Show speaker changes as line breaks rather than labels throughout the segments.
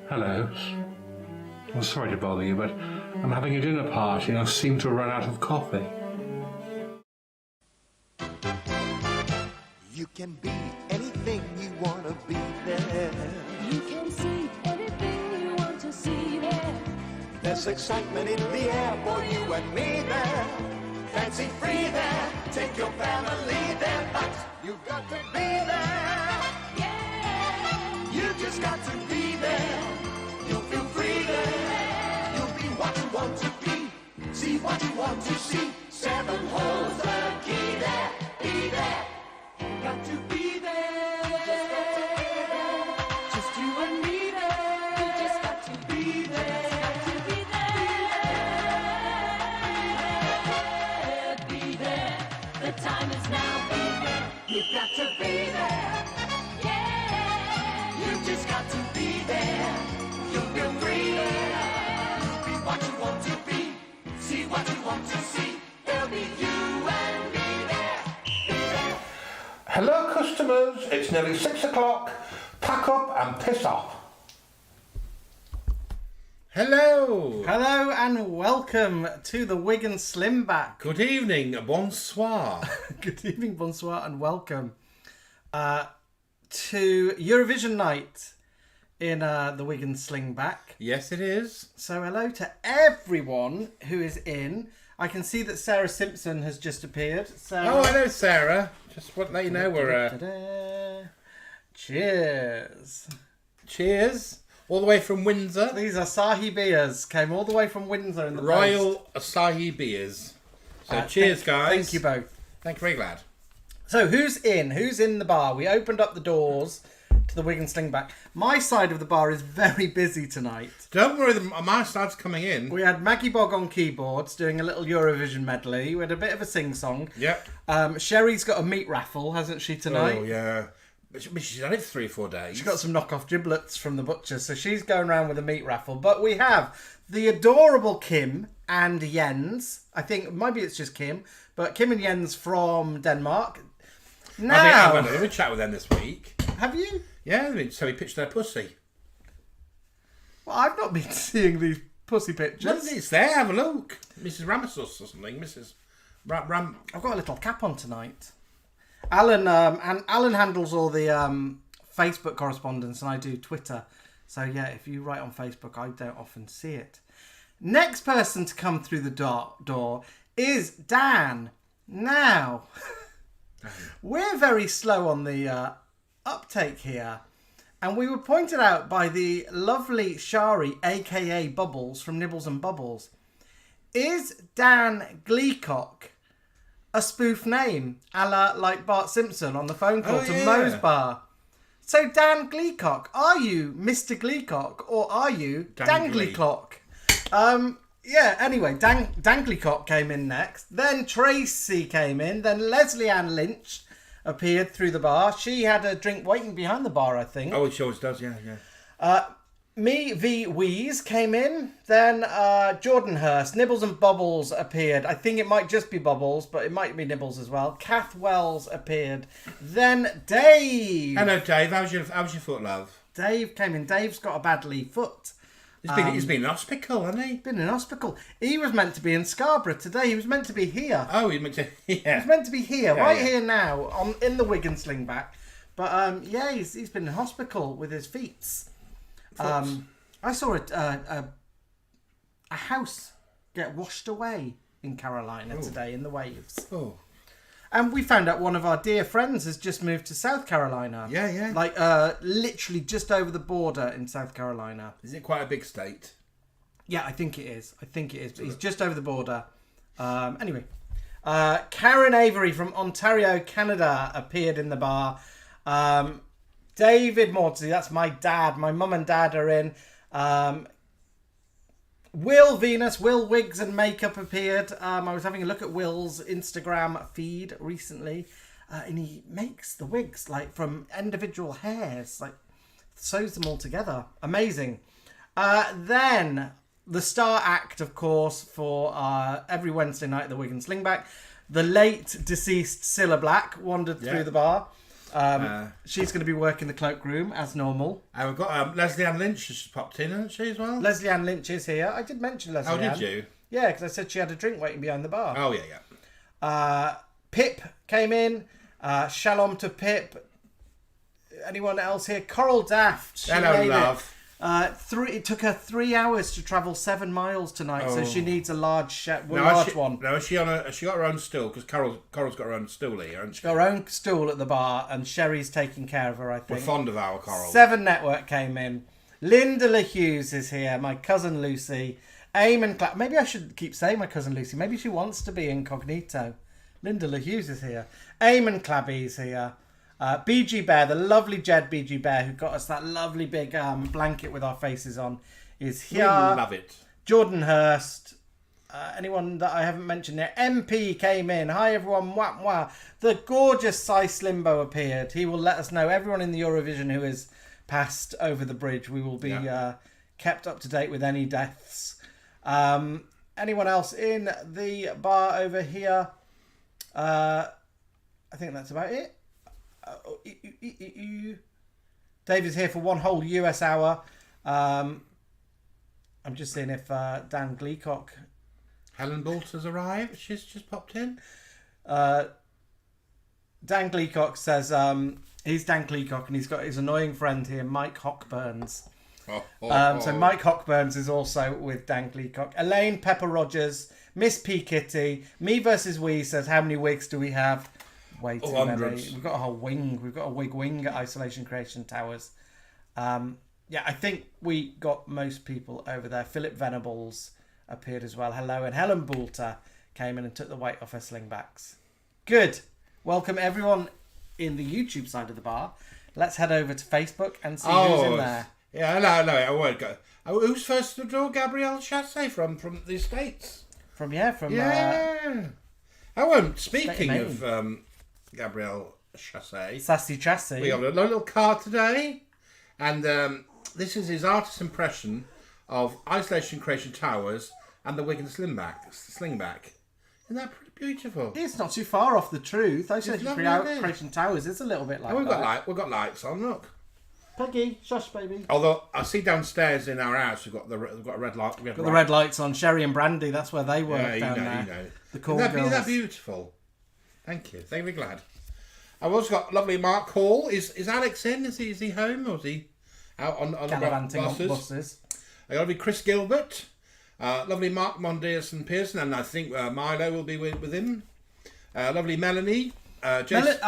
Hello. I'm sorry to bother you, but I'm having a dinner party and I seem to run out of coffee.
You can be anything you want to be there.
You can see anything you want to see there.
There's excitement in the air for you and me there. Fancy free there, take your family there, but you've got to be there.
Yeah.
You just got to be there. You'll feel free there. You'll be what you want to be. See what you want to see. 7 holes the key there. Be there. Got to be there.
Just you and me there. You just got to be there. Got to be there. Be there. The time is now. Be there.
You've got to be there.
Yeah.
You just got to be there. You'll feel free there. Be what you want to be. See what you want to see. There'll be you and me there. Be there.
Hello, customers. It's nearly 6 o'clock. Pack up and piss off.
Hello.
Hello and welcome to the Wig Slingback.
Good evening. Bonsoir.
Good evening, bonsoir, and welcome to Eurovision Night in the Wig Slingback.
Yes, it is.
So hello to everyone who is in. I can see that Sarah Simpson has just appeared. Sarah.
Oh, hello, Sarah. Just want to let you know we're...
Da-da-da. Cheers.
Cheers. All the way from Windsor.
These are Asahi beers. Came all the way from Windsor in the
Royal
post.
Asahi beers. So cheers, guys.
Thank you both.
Thank you, very glad.
So who's in? Who's in the bar? We opened up the doors to the Wig Slingback. My side of the bar is very busy tonight.
Don't worry, my side's coming in.
We had Maggie Bog on keyboards doing a little Eurovision medley. We had a bit of a sing-song.
Yep.
Sherry's got a meat raffle, hasn't she, tonight?
Oh, yeah. But she's done it for 3 or 4 days.
She's got some knockoff giblets from the butcher, so she's going around with a meat raffle. But we have the adorable Kim and Jens. I think maybe it's just Kim, but Kim and Jens from Denmark. Now,
I think I've had a little chat with them this week.
have you?
Yeah, so we pitched their pussy.
Well, I've not been seeing these pussy pictures.
Well, it's there, have a look. Mrs. Ramasus or something. Mrs. Ram.
I've got a little cap on tonight. Alan and Alan handles all the Facebook correspondence, and I do Twitter. So yeah, if you write on Facebook, I don't often see it. Next person to come through the door is Dan. Now, we're very slow on the uptake here, and we were pointed out by the lovely Shari, aka Bubbles from Nibbles and Bubbles. Is Dan Gleecock a spoof name, a la like Bart Simpson on the phone call to Moe's Bar? So Dan Gleecock, are you Mr. Gleecock or are you Dangly Clock? Yeah, anyway, Dan Gleecock came in next. Then Tracy came in. Then Leslie Ann Lynch appeared through the bar. She had a drink waiting behind the bar, I think.
Oh, it sure does, yeah.
Me v. Wheeze came in. Then Jordan Hurst, Nibbles and Bubbles appeared. I think it might just be Bubbles, but it might be Nibbles as well. Kath Wells appeared. Then Dave.
Hello, Dave. How's your foot, love?
Dave came in. Dave's got a badly foot.
He's been in hospital, hasn't he?
Been in hospital. He was meant to be in Scarborough today. He was meant to be here.
Oh, he meant to... Yeah.
He was meant to be here,
Yeah,
right
yeah.
here now, in the Wig Slingback. But yeah, he's been in hospital with his feet. I saw a house get washed away in Carolina today in the waves.
Oh.
And we found out one of our dear friends has just moved to South Carolina.
Yeah, yeah.
Like literally just over the border in South Carolina.
Is it quite a big state?
Yeah, I think it is. But he's just over the border. Anyway, Karen Avery from Ontario, Canada appeared in the bar. David Maudsley, that's my dad. My mum and dad are in. Will Venus, Will Wigs and Makeup appeared. I was having a look at Will's Instagram feed recently. And he makes the wigs like from individual hairs, like sews them all together. Amazing. Then the star act, of course, for every Wednesday night at the Wig Slingback, the late deceased Cilla Black wandered through the bar. She's going to be working the cloakroom as normal.
And we've got Leslie Ann Lynch. She's popped in, hasn't she, as well?
Leslie Ann Lynch is here. I did mention Leslie
Oh,
Ann.
did you?
Yeah, because I said she had a drink waiting behind the bar.
Oh, yeah.
Pip came in. Shalom to Pip. Anyone else here? Coral Daft. She
Hello,
made
love.
It took her 3 hours to travel 7 miles tonight, so she needs a large one.
No, has she got her own stool? Because Carol's got her own stool here, hasn't she?
Got her own stool at the bar, and Sherry's taking care of her, I
We're
think.
fond of our Coral.
7 Network came in. Linda LaHughes is here. My cousin Lucy. Eamon Clapp. Maybe I should keep saying my cousin Lucy. Maybe she wants to be incognito. Linda LaHughes is here. Eamon Clabby's here. BG Bear, the lovely Jed BG Bear, who got us that lovely big blanket with our faces on, is here.
We love it.
Jordan Hurst. Anyone that I haven't mentioned there. MP came in. Hi everyone. Wah, wah. The gorgeous Cy Slimbo appeared. He will let us know. Everyone in the Eurovision who is passed over the bridge, we will be kept up to date with any deaths. Anyone else in the bar over here? I think that's about it. Dave is here for one whole US hour. I'm just seeing if Dan Gleacock.
Helen Bolt has arrived. She's just popped in.
Dan Gleacock says he's Dan Gleacock and he's got his annoying friend here, Mike Hockburns. So Mike Hockburns is also with Dan Gleacock. Elaine Pepper Rogers, Miss P Kitty, Me versus We says, how many wigs do we have? Way too many. We've got a whole wing. We've got a wing at Isolation Creation Towers. I think we got most people over there. Philip Venables appeared as well. Hello. And Helen Boulter came in and took the weight off her slingbacks. Good. Welcome everyone in the YouTube side of the bar. Let's head over to Facebook and see who's in there.
Yeah, hello. I won't go. Who's first to the door? Gabrielle Chassé from the States.
Yeah.
Speaking of Gabrielle Chassé,
Sassy Chassy.
we have a little card today, and this is his artist's impression of Isolation Creation Towers and the Wig and Slingback. Isn't that pretty beautiful?
It's not too far off the truth. Isolation
lovely, isn't it?
Creation Towers is a little bit like
And
that.
we've got lights on. Look.
Peggy, shush, baby.
Although I see downstairs in our house we've got a red light.
Got the red lights on. Sherry and Brandy, that's where they work
Yeah,
down
you
there.
know.
The cool
Isn't
girls.
that beautiful? Thank you. Very glad. I've also got lovely Mark Hall. Is Alex in? Is he home or is he out on
Gallivanting
the
on buses.
I got lovely Chris Gilbert. Lovely Mark Mondeus Pearson, and I think Milo will be with him. Lovely Melanie.
I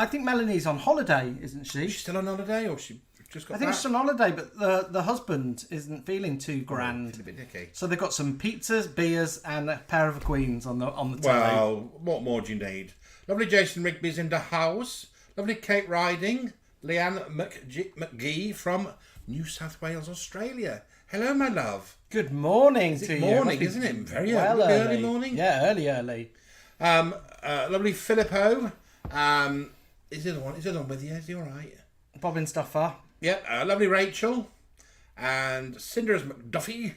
think Melanie's on holiday, isn't she?
She's still on holiday, or she just got
I think
back?
she's on holiday, but the husband isn't feeling too grand.
A bit dicky.
So they've got some pizzas, beers, and a pair of queens on the telly.
Well, what more do you need? Lovely Jason Rigby's in the house. Lovely Kate Riding. Leanne McGee from New South Wales, Australia. Hello, my love.
Good morning to you.
Morning, isn't it? Very
well
early morning.
Yeah, early.
Lovely Filippo. Is the other one with you? Is he all right?
Bobbin Stuffer.
Yep. Lovely Rachel. And Cinders McDuffie.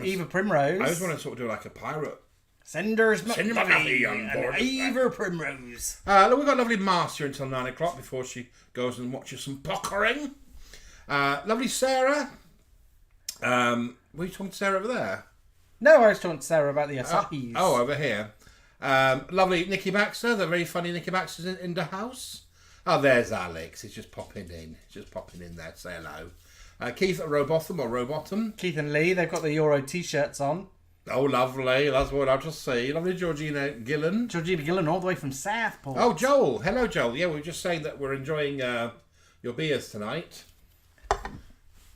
Eva Primrose.
I always want to sort of do like a pirate.
Cinders
Cinder
McDuffie
McDuffie on board.
and Eva Primrose.
Look, we've got lovely Marcia until 9 o'clock before she goes and watches some pokering. Lovely Sarah. Were you talking to Sarah over there?
No, I was talking to Sarah about the Asahis.
Over here. Lovely Nikki Baxter, the very funny Nikki Baxter's in the house. Oh, there's Alex. He's just popping in. There to say hello. Keith Robotham.
Keith and Lee, they've got the Euro t-shirts on.
Oh, lovely. That's what I just see. Lovely Georgina Gillan.
Georgina Gillan, all the way from Southport.
Oh, Joel. Hello, Joel. Yeah, we were just saying that we're enjoying your beers tonight.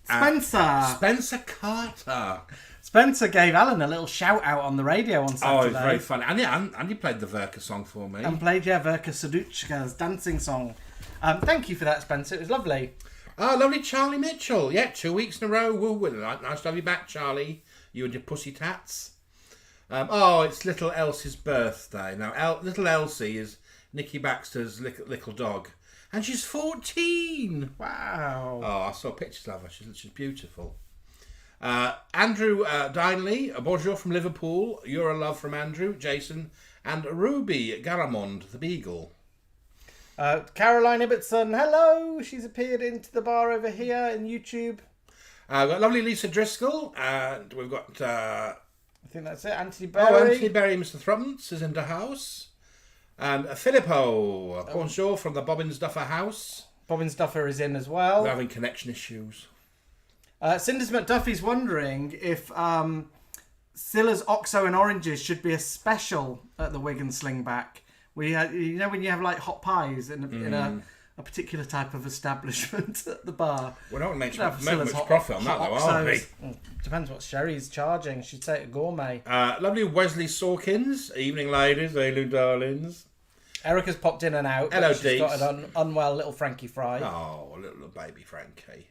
Spencer Carter.
Spencer gave Alan a little shout out on the radio on Saturday.
Oh, it's very funny. And he played the Verka song for me.
And played Verka Saduchka's dancing song. Thank you for that, Spencer. It was lovely.
Oh, lovely Charlie Mitchell. Yeah, 2 weeks in a row. Woo, nice to have you back, Charlie. You and your pussy tats. It's little Elsie's birthday. Now, little Elsie is Nikki Baxter's little dog. And she's 14.
Wow.
Oh, I saw pictures of her. She's beautiful. Andrew Dinley, a bonjour from Liverpool. You're a love from Andrew, Jason, and Ruby Garamond, the beagle.
Caroline Ibbotson, hello. She's appeared into the bar over here in YouTube.
We've got lovely Lisa Driscoll, and we've got
I think that's it. Anthony Berry.
Anthony Berry, Mr. Thrumpton is in the house, and Filippo, bonjour from the Bobbins Duffer house.
Bobbins Duffer is in as well.
We're having connection issues.
Cinders McDuffie's wondering if Cilla's Oxo and Oranges should be a special at the Wig and Slingback. We, you know, when you have like hot pies in a particular type of establishment at the bar.
We're not going to make
Cilla's
much profit on that, though, are we?
Depends what Sherry's charging. She'd say it gourmet.
Lovely Wesley Sawkins. Evening, ladies. Hello, darlings.
Erica's popped in and out.
Hello,
she's got
Deeks.
an unwell little Frankie Fry.
Oh, little baby Frankie.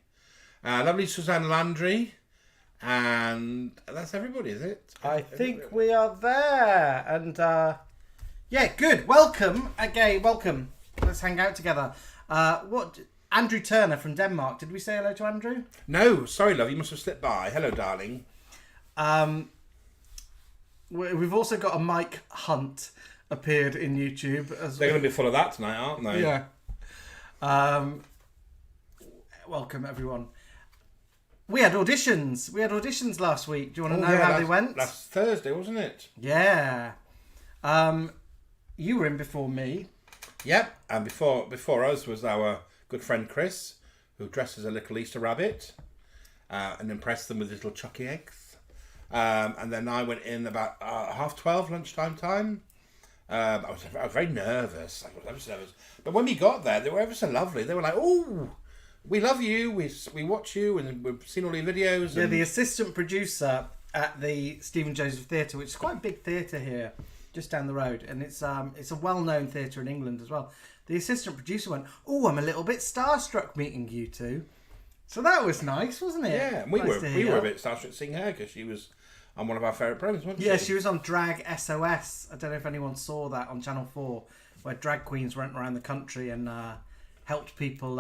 Lovely Suzanne Landry. And that's everybody, is it?
I think we are there. And yeah, good. Welcome. Again, welcome. Let's hang out together. What? Andrew Turner from Denmark. Did we say hello to Andrew?
No, sorry, love. You must have slipped by. Hello, darling.
We've also got a Mike Hunt appeared in YouTube as
They're going to be full of that tonight, aren't they?
Yeah. Welcome, everyone. We had auditions last week. Do you want to know how they went?
Last Thursday, wasn't it?
Yeah. You were in before me.
Yep. And before us was our good friend Chris, who dressed as a little Easter rabbit and impressed them with little chucky eggs. And then I went in about 12:30 lunchtime time. I was very nervous. I was ever so nervous. But when we got there, they were ever so lovely. They were like, "Oh, we love you. We watch you, and we've seen all your videos."
Yeah,
And...
the assistant producer at the Stephen Joseph Theatre, which is quite a big theatre here, just down the road, and it's a well-known theatre in England as well. The assistant producer went, "Oh, I'm a little bit starstruck meeting you two." So that was nice, wasn't it?
Yeah, and we
Nice to hear.
were a bit starstruck seeing her because she was on one of our favourite programs, wasn't she?
Yeah, she was on Drag SOS. I don't know if anyone saw that on Channel 4, where drag queens went around the country and helped people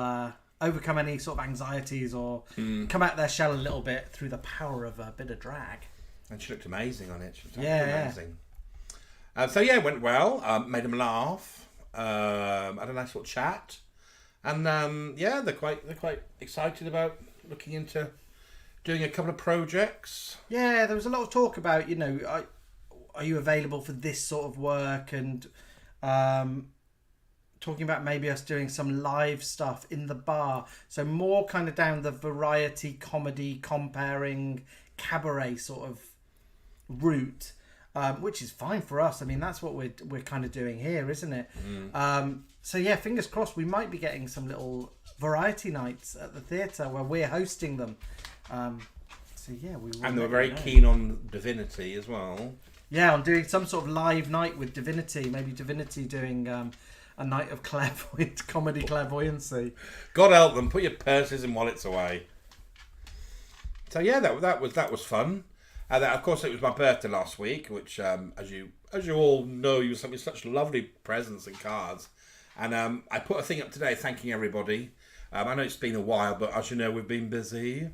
overcome any sort of anxieties or come out their shell a little bit through the power of a bit of drag.
And she looked amazing on it. She was
Yeah.
amazing. So yeah, it went well. Made them laugh. Had a nice little chat, and yeah, they're quite excited about looking into doing a couple of projects.
Yeah, there was a lot of talk about, you know, are you available for this sort of work, and talking about maybe us doing some live stuff in the bar. So more kind of down the variety, comedy, comparing, cabaret sort of route, which is fine for us. I mean, that's what we're kind of doing here, isn't it? So yeah, fingers crossed we might be getting some little variety nights at the theatre where we're hosting them. So yeah, we will.
And they were
let
very
you know.
keen on Divinity as well.
Yeah, on doing some sort of live night with Divinity. Maybe Divinity doing a night of comedy clairvoyancy.
God help them. Put your purses and wallets away. So yeah, that was fun. And of course, it was my birthday last week, which, as you all know, you sent me such lovely presents and cards. And I put a thing up today thanking everybody. I know it's been a while, but as you know, we've been busy.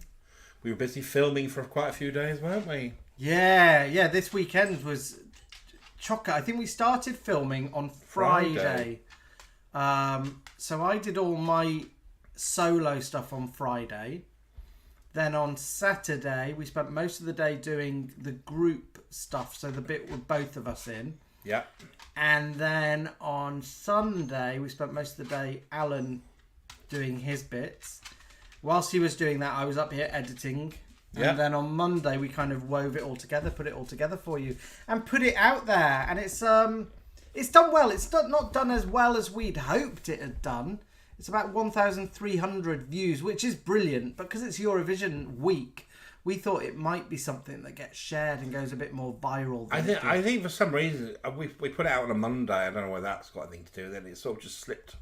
We were busy filming for quite a few days, weren't we?
Yeah. This weekend was chocker. I think we started filming on Friday. So I did all my solo stuff on Friday. Then on Saturday, we spent most of the day doing the group stuff, so the bit with both of us in.
Yeah.
And then on Sunday, we spent most of the day, Alan, doing his bits. Whilst he was doing that, I was up here editing. And
Yeah.
then on Monday, we kind of wove it all together, put it all together for you, and put it out there. And it's done well. It's not done as well as we'd hoped it had done. It's about 1,300 views, which is brilliant. But because it's Eurovision week, we thought it might be something that gets shared and goes a bit more viral.
I think for some reason we put it out on a Monday. I don't know whether that's got anything to do with it. It sort of just slipped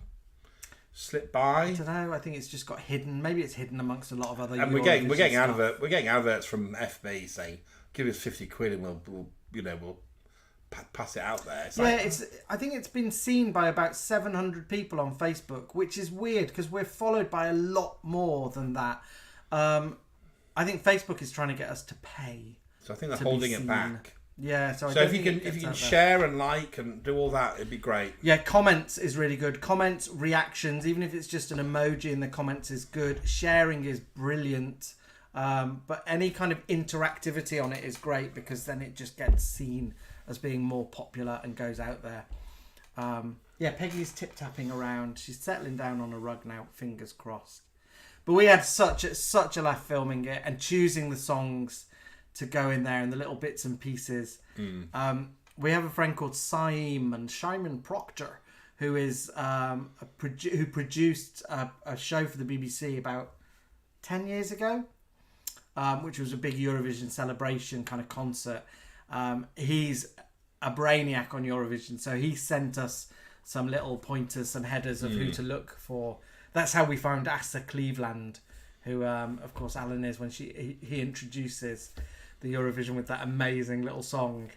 by.
I don't know. I think it's just got hidden. Maybe it's hidden amongst a lot of other.
And we're getting
stuff.
we're getting adverts from FB saying, "Give us 50 quid and we'll pass it out there."
I think it's been seen by about 700 people on Facebook, which is weird because we're followed by a lot more than that. I think Facebook is trying to get us to pay.
So I think they're
to be
holding it
seen.
back.
Yeah, so
So if you can share and like and do all that, it'd be great.
Yeah, comments is really good. Comments, reactions, even if it's just an emoji in the comments is good. Sharing is brilliant. But any kind of interactivity on it is great because then it just gets seen as being more popular and goes out there. Yeah, Peggy's tip-tapping around. She's settling down on a rug now, fingers crossed. But we had such a laugh filming it and choosing the songs to go in there and the little bits and pieces. We have a friend called Simon Proctor, who is who produced a show for the BBC about 10 years ago, which was a big Eurovision celebration kind of concert. He's a brainiac on Eurovision, so he sent us some little pointers, some headers of who to look for. That's how we found Asa Cleveland, who, of course, Alan is when he introduces the Eurovision with that amazing little song.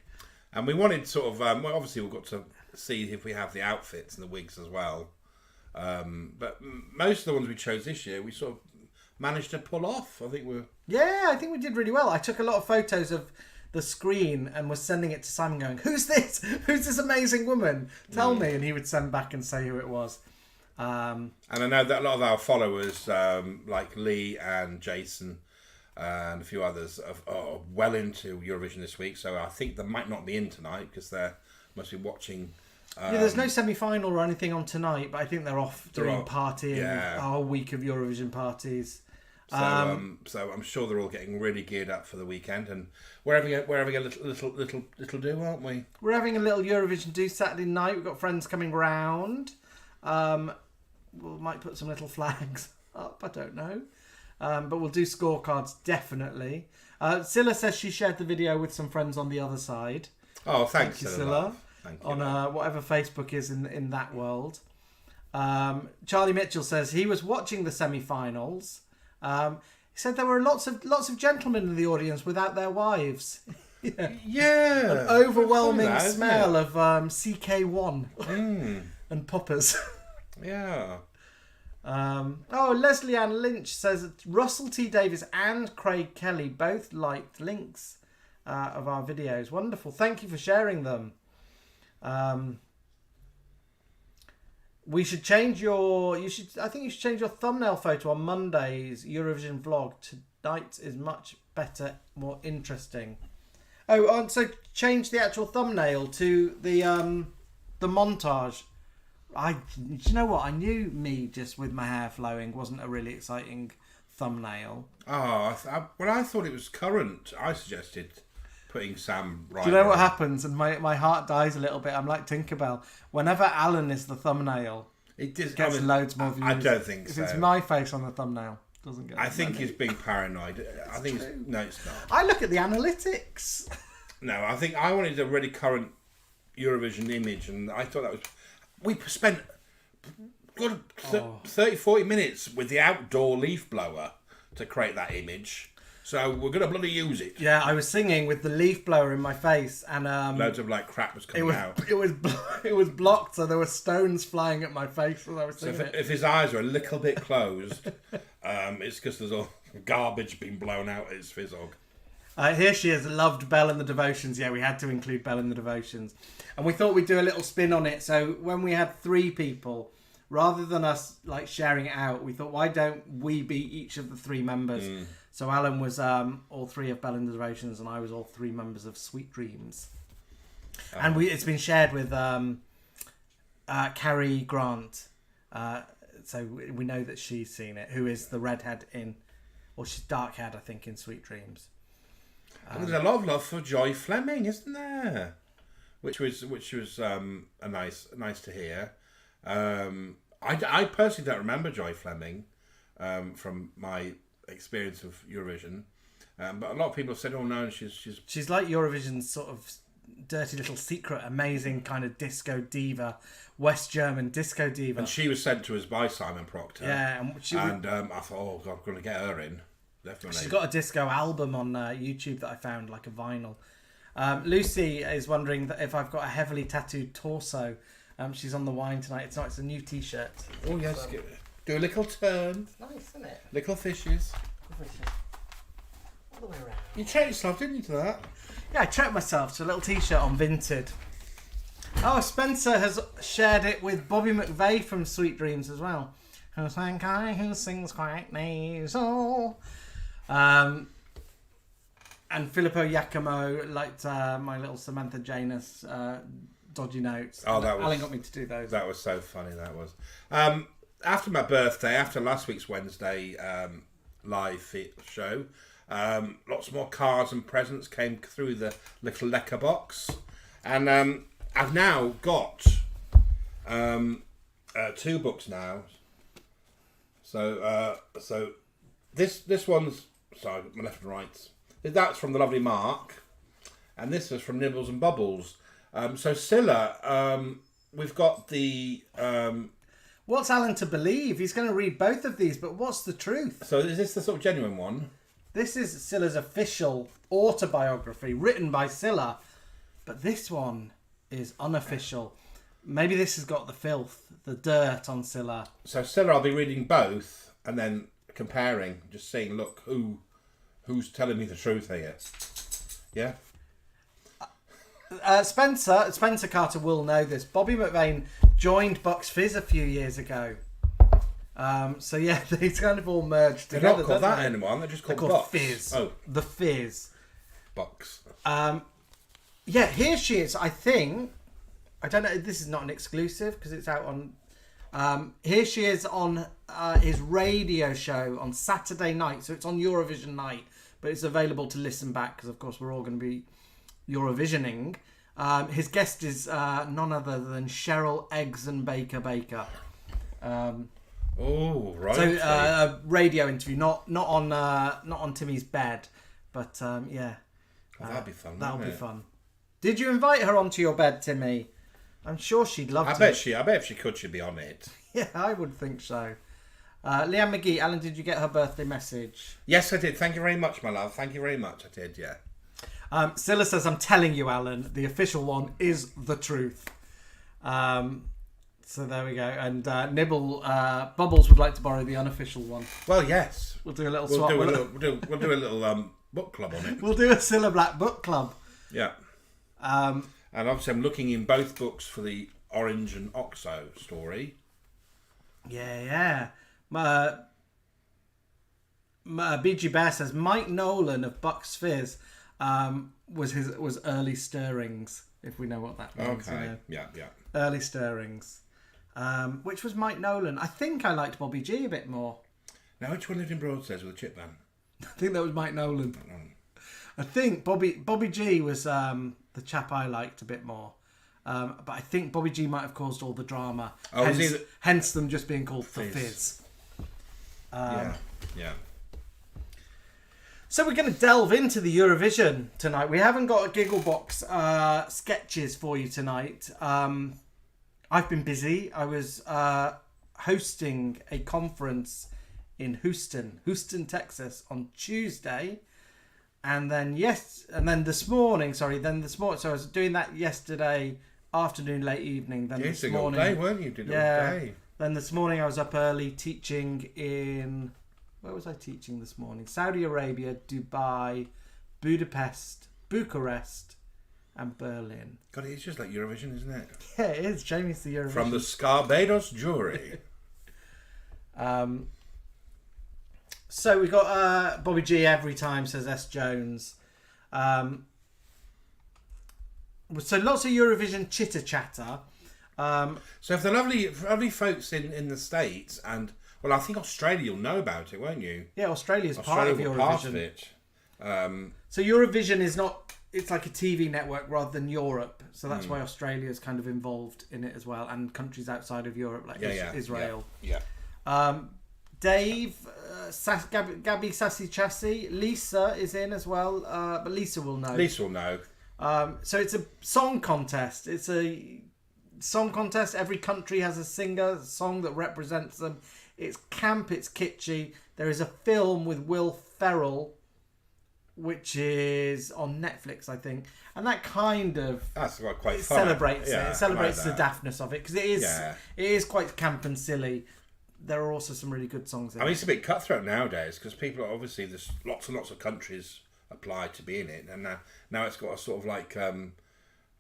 And
we wanted sort of, well, obviously we've got to see if we have the outfits and the wigs as well. But most of the ones we chose this year, we sort of managed to pull off. I think
we did really well. I took a lot of photos of the screen and was sending it to Simon going, who's this? Who's this amazing woman? Tell me. And he would send back and say who it was.
And I know that a lot of our followers, like Lee and Jason and a few others, are well into Eurovision this week. So I think they might not be in tonight because they must be watching.
There's no semi-final or anything on tonight, but I think they're off doing partying, a whole week of Eurovision parties.
So I'm sure they're all getting really geared up for the weekend, and we're having a little do, aren't we?
We're having a little Eurovision do Saturday night. We've got friends coming round. We might put some little flags up. I don't know, but we'll do scorecards definitely. Cilla says she shared the video with some friends on the other side.
Oh, thanks,
Thank you, Cilla.
Thank you.
On whatever Facebook is in that world. Charlie Mitchell says he was watching the semi-finals. He said there were lots of gentlemen in the audience without their wives.
Yeah.
An overwhelming smell of CK1 and poppers.
Yeah.
Leslie Ann Lynch says that Russell T Davies and Craig Kelly both liked links of our videos. Wonderful. Thank you for sharing them. We should change I think you should change your thumbnail photo on Monday's Eurovision vlog. Tonight is much better, more interesting. So change the actual thumbnail to the montage. Do you know what? I knew me just with my hair flowing wasn't a really exciting thumbnail.
Oh, I thought it was current. I suggested putting Sam right.
Do you know what happens? And my heart dies a little bit. I'm like Tinkerbell. Whenever Alan is the thumbnail, it gets loads more views.
I don't think so.
If it's my face on the thumbnail, it doesn't get.
I think he's being paranoid. I think it's not.
I look at the analytics.
No, I think I wanted a really current Eurovision image, and I thought that was. We spent good 30, 40 minutes with the outdoor leaf blower to create that image. So we're going to bloody use it.
Yeah, I was singing with the leaf blower in my face, and
loads of crap was coming out.
It was blocked, so there were stones flying at my face as I was singing.
So if his eyes are a little bit closed, it's because there's all garbage being blown out at his fizzog.
Here she is, loved Belle and the Devotions. Yeah, we had to include Belle and the Devotions, and we thought we'd do a little spin on it. So when we had 3 people, rather than us sharing it out, we thought, why don't we be each of the 3 members? So Alan was all 3 of Belle and the Devotions, and I was all 3 members of Sweet Dreams. And it's been shared with Carrie Grant, so we know that she's seen it. Who is the redhead she's dark haired, I think, in Sweet Dreams.
There's a lot of love for Joy Fleming, isn't there? Which was nice to hear. I personally don't remember Joy Fleming from my experience of Eurovision, but a lot of people have said, "Oh no, she's like
Eurovision's sort of dirty little secret, amazing kind of disco diva, West German disco diva."
And she was sent to us by Simon Proctor.
Yeah,
and I thought, oh God, I'm going to get her in. Definitely.
She's got a disco album on YouTube that I found, like a vinyl. Lucy is wondering if I've got a heavily tattooed torso. She's on the wine tonight. It's a new T-shirt.
Oh yes, do a little turn.
It's nice, isn't it?
Little fishes.
What other way around.
You treated yourself, didn't you, to that?
Yeah, I treated myself to a little t-shirt on Vinted. Oh, Spencer has shared it with Bobby McVeigh from Sweet Dreams as well. Who's that guy who sings quite nasal? And Filippo Giacomo liked my little Samantha Janus dodgy notes.
Oh, that was...
Alan got me to do those.
That was so funny, that was. After my birthday, after last week's Wednesday live show, lots more cards and presents came through the little lecker box. And I've now got 2 books now. So this one's... Sorry, my left and right. That's from the lovely Mark. And this is from Nibbles and Bubbles. So Cilla, we've got the...
What's Alan to believe? He's going to read both of these, but what's the truth?
So is this the sort of genuine one?
This is Cilla's official autobiography, written by Cilla. But this one is unofficial. Maybe this has got the filth, the dirt on Cilla.
So Cilla, I'll be reading both and then comparing, just seeing, look, who's telling me the truth here. Yeah?
Spencer Carter will know this. Bobby McVeigh joined Bucks Fizz a few years ago. So yeah, these kind of all merged
They're
together.
not called that anymore, they're just called Bucks.
Fizz.
Oh,
The Fizz.
Bucks.
Yeah, here she is. I think, I don't know, this is not an exclusive because it's out on... here she is on his radio show on Saturday night. So it's on Eurovision Night, but it's available to listen back because, of course, we're all going to be Eurovisioning. His guest is none other than Cheryl Eggs and Baker.
Oh, right.
So a radio interview, not on Timmy's bed, but yeah.
Oh, that'd be fun.
That'll
wouldn't
be
it?
fun. Did you invite her onto your bed, Timmy? I'm sure she'd love to.
I bet if she could, she'd be on it.
Yeah, I would think so. Leanne McGee, Alan, did you get her birthday message?
Yes, I did. Thank you very much, my love. Thank you very much. I did, yeah.
Cilla says, I'm telling you, Alan, the official one is the truth. So there we go. And Bubbles would like to borrow the unofficial one.
Well, yes.
We'll do a little
We'll
swap.
do a little book club on it.
We'll do a Cilla Black book club.
Yeah. And obviously I'm looking in both books for the Orange and Oxo story.
Yeah. BG Bear says Mike Nolan of Bucks Fizz was early stirrings, if we know what that means.
Okay.
You know.
Yeah.
Early stirrings. Which was Mike Nolan. I think I liked Bobby G a bit more.
Now, which one lived in Broadstairs with a chip man?
I think that was Mike Nolan. I think Bobby G was the chap I liked a bit more. But I think Bobby G might have caused all the drama.
Oh,
hence them just being called The Fizz.
Yeah.
So we're going to delve into the Eurovision tonight. We haven't got a Gigglebox sketches for you tonight. I've been busy. I was hosting a conference in Houston, Texas on Tuesday. And then this morning. So I was doing that yesterday afternoon, late evening. Then this morning,
all day, weren't you? Did it all day.
Then this morning I was up early teaching in... Where was I teaching this morning? Saudi Arabia, Dubai, Budapest, Bucharest, and Berlin.
God, it's just like Eurovision, isn't it?
Yeah, it is. Jamie's the Eurovision.
From the Scarbados jury.
So we got Bobby G every time, says S. Jones. So lots of Eurovision chitter chatter.
So if the lovely folks in the States and... Well, I think Australia will know about it, won't you?
Yeah, Australia's part of Eurovision.
Part of it.
So Eurovision is not... It's like a TV network rather than Europe. So that's why Australia is kind of involved in it as well. And countries outside of Europe, like Israel.
Yeah.
Dave, Gabby Sassy Chassis, Lisa is in as well. But Lisa will know. So it's a song contest. It's a song contest. Every country has a singer, a song that represents them. It's camp, it's kitschy. There is a film with Will Ferrell, which is on Netflix, I think. And that kind of...
That's quite fun.
Celebrates it. It celebrates
like
the daftness of it. Because it is quite camp and silly. There are also some really good songs in it.
I mean, it's a bit cutthroat nowadays because people are obviously... There's lots and lots of countries apply to be in it, and now it's got a sort of like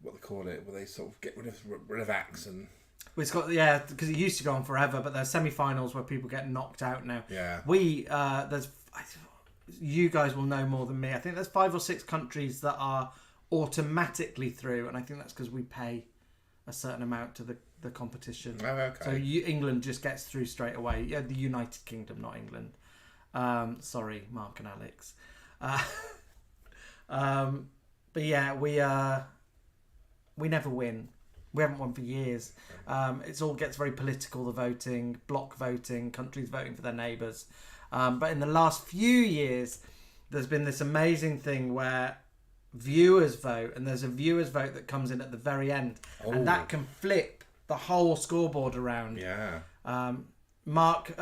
what they call it, where they sort of get rid of acts and.
Well, it's got because it used to go on forever, but there's semi-finals where people get knocked out now.
Yeah.
You guys will know more than me. I think there's 5 or 6 countries that are automatically through, and I think that's because we pay a certain amount to the competition.
Oh, okay.
So England just gets through straight away. Yeah, the United Kingdom, not England. Sorry, Mark and Alex. But yeah, we never win. We haven't won for years. It all gets very political, the voting, block voting, countries voting for their neighbours. But in the last few years, there's been this amazing thing where viewers vote, and there's a viewers vote that comes in at the very end, and that can flip the whole scoreboard around.
Yeah.
Mark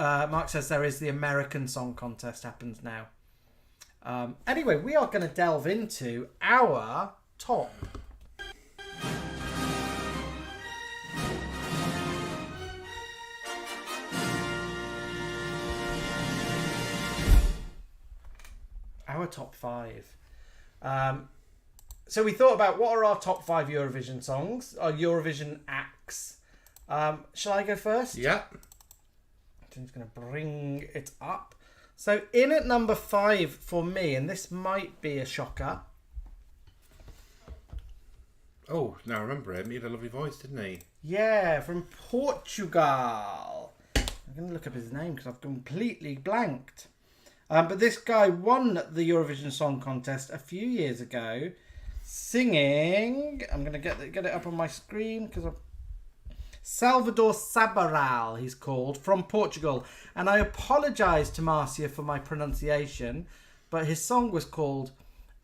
says there is the American Song Contest happens now. Anyway, we are going to delve into our top. Our top 5. So we thought about what are our top 5 Eurovision songs, our Eurovision acts. Shall I go first?
Yeah.
I'm just going to bring it up. So in at number 5 for me, and this might be a shocker.
Oh, now I remember him. He had a lovely voice, didn't he?
Yeah, from Portugal. I'm going to look up his name because I've completely blanked. But this guy won the Eurovision Song Contest a few years ago, singing. I'm going to get it up on my screen because Salvador Sobral, he's called, from Portugal. And I apologise to Marcia for my pronunciation, but his song was called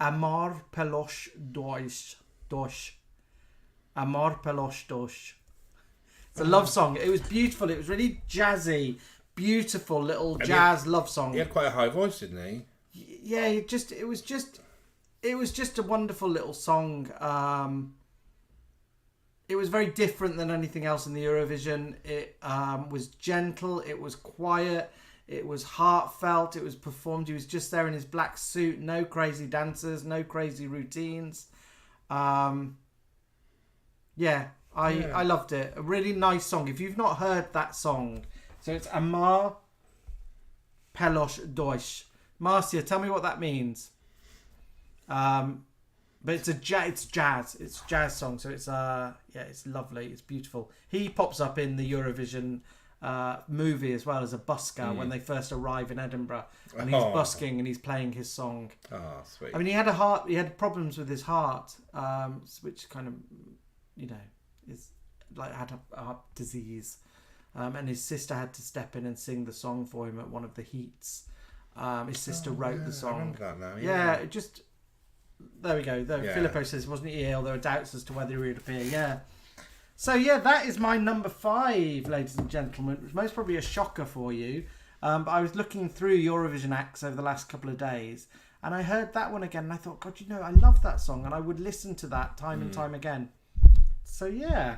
Amor pelos dois. Amor pelos dois. It's a love song. It was beautiful. It was really jazzy. Beautiful little jazz love song.
He had quite a high voice, didn't he?
Yeah, it was just a wonderful little song. It was very different than anything else in the Eurovision. It was gentle, it was quiet, it was heartfelt, it was performed. He was just there in his black suit, no crazy dancers, no crazy routines. I loved it. A really nice song. If you've not heard that song, so it's Amar Pelos Dois. Marcia, tell me what that means. But it's jazz. It's a jazz song. So it's it's lovely. It's beautiful. He pops up in the Eurovision movie as well as a busker when they first arrive in Edinburgh, and he's busking and he's playing his song.
Oh, sweet.
I mean, he had problems with his heart, which kind of, is like had a heart disease. And his sister had to step in and sing the song for him at one of the heats. His sister wrote the song.
I remember that now.
Yeah, it just... There we go. Filippo says, wasn't he ill? There were doubts as to whether he would appear. Yeah. So, yeah, that is my number 5, ladies and gentlemen. It was most probably a shocker for you. But I was looking through Eurovision acts over the last couple of days, and I heard that one again, and I thought, God, I love that song, and I would listen to that time and time again. So, yeah.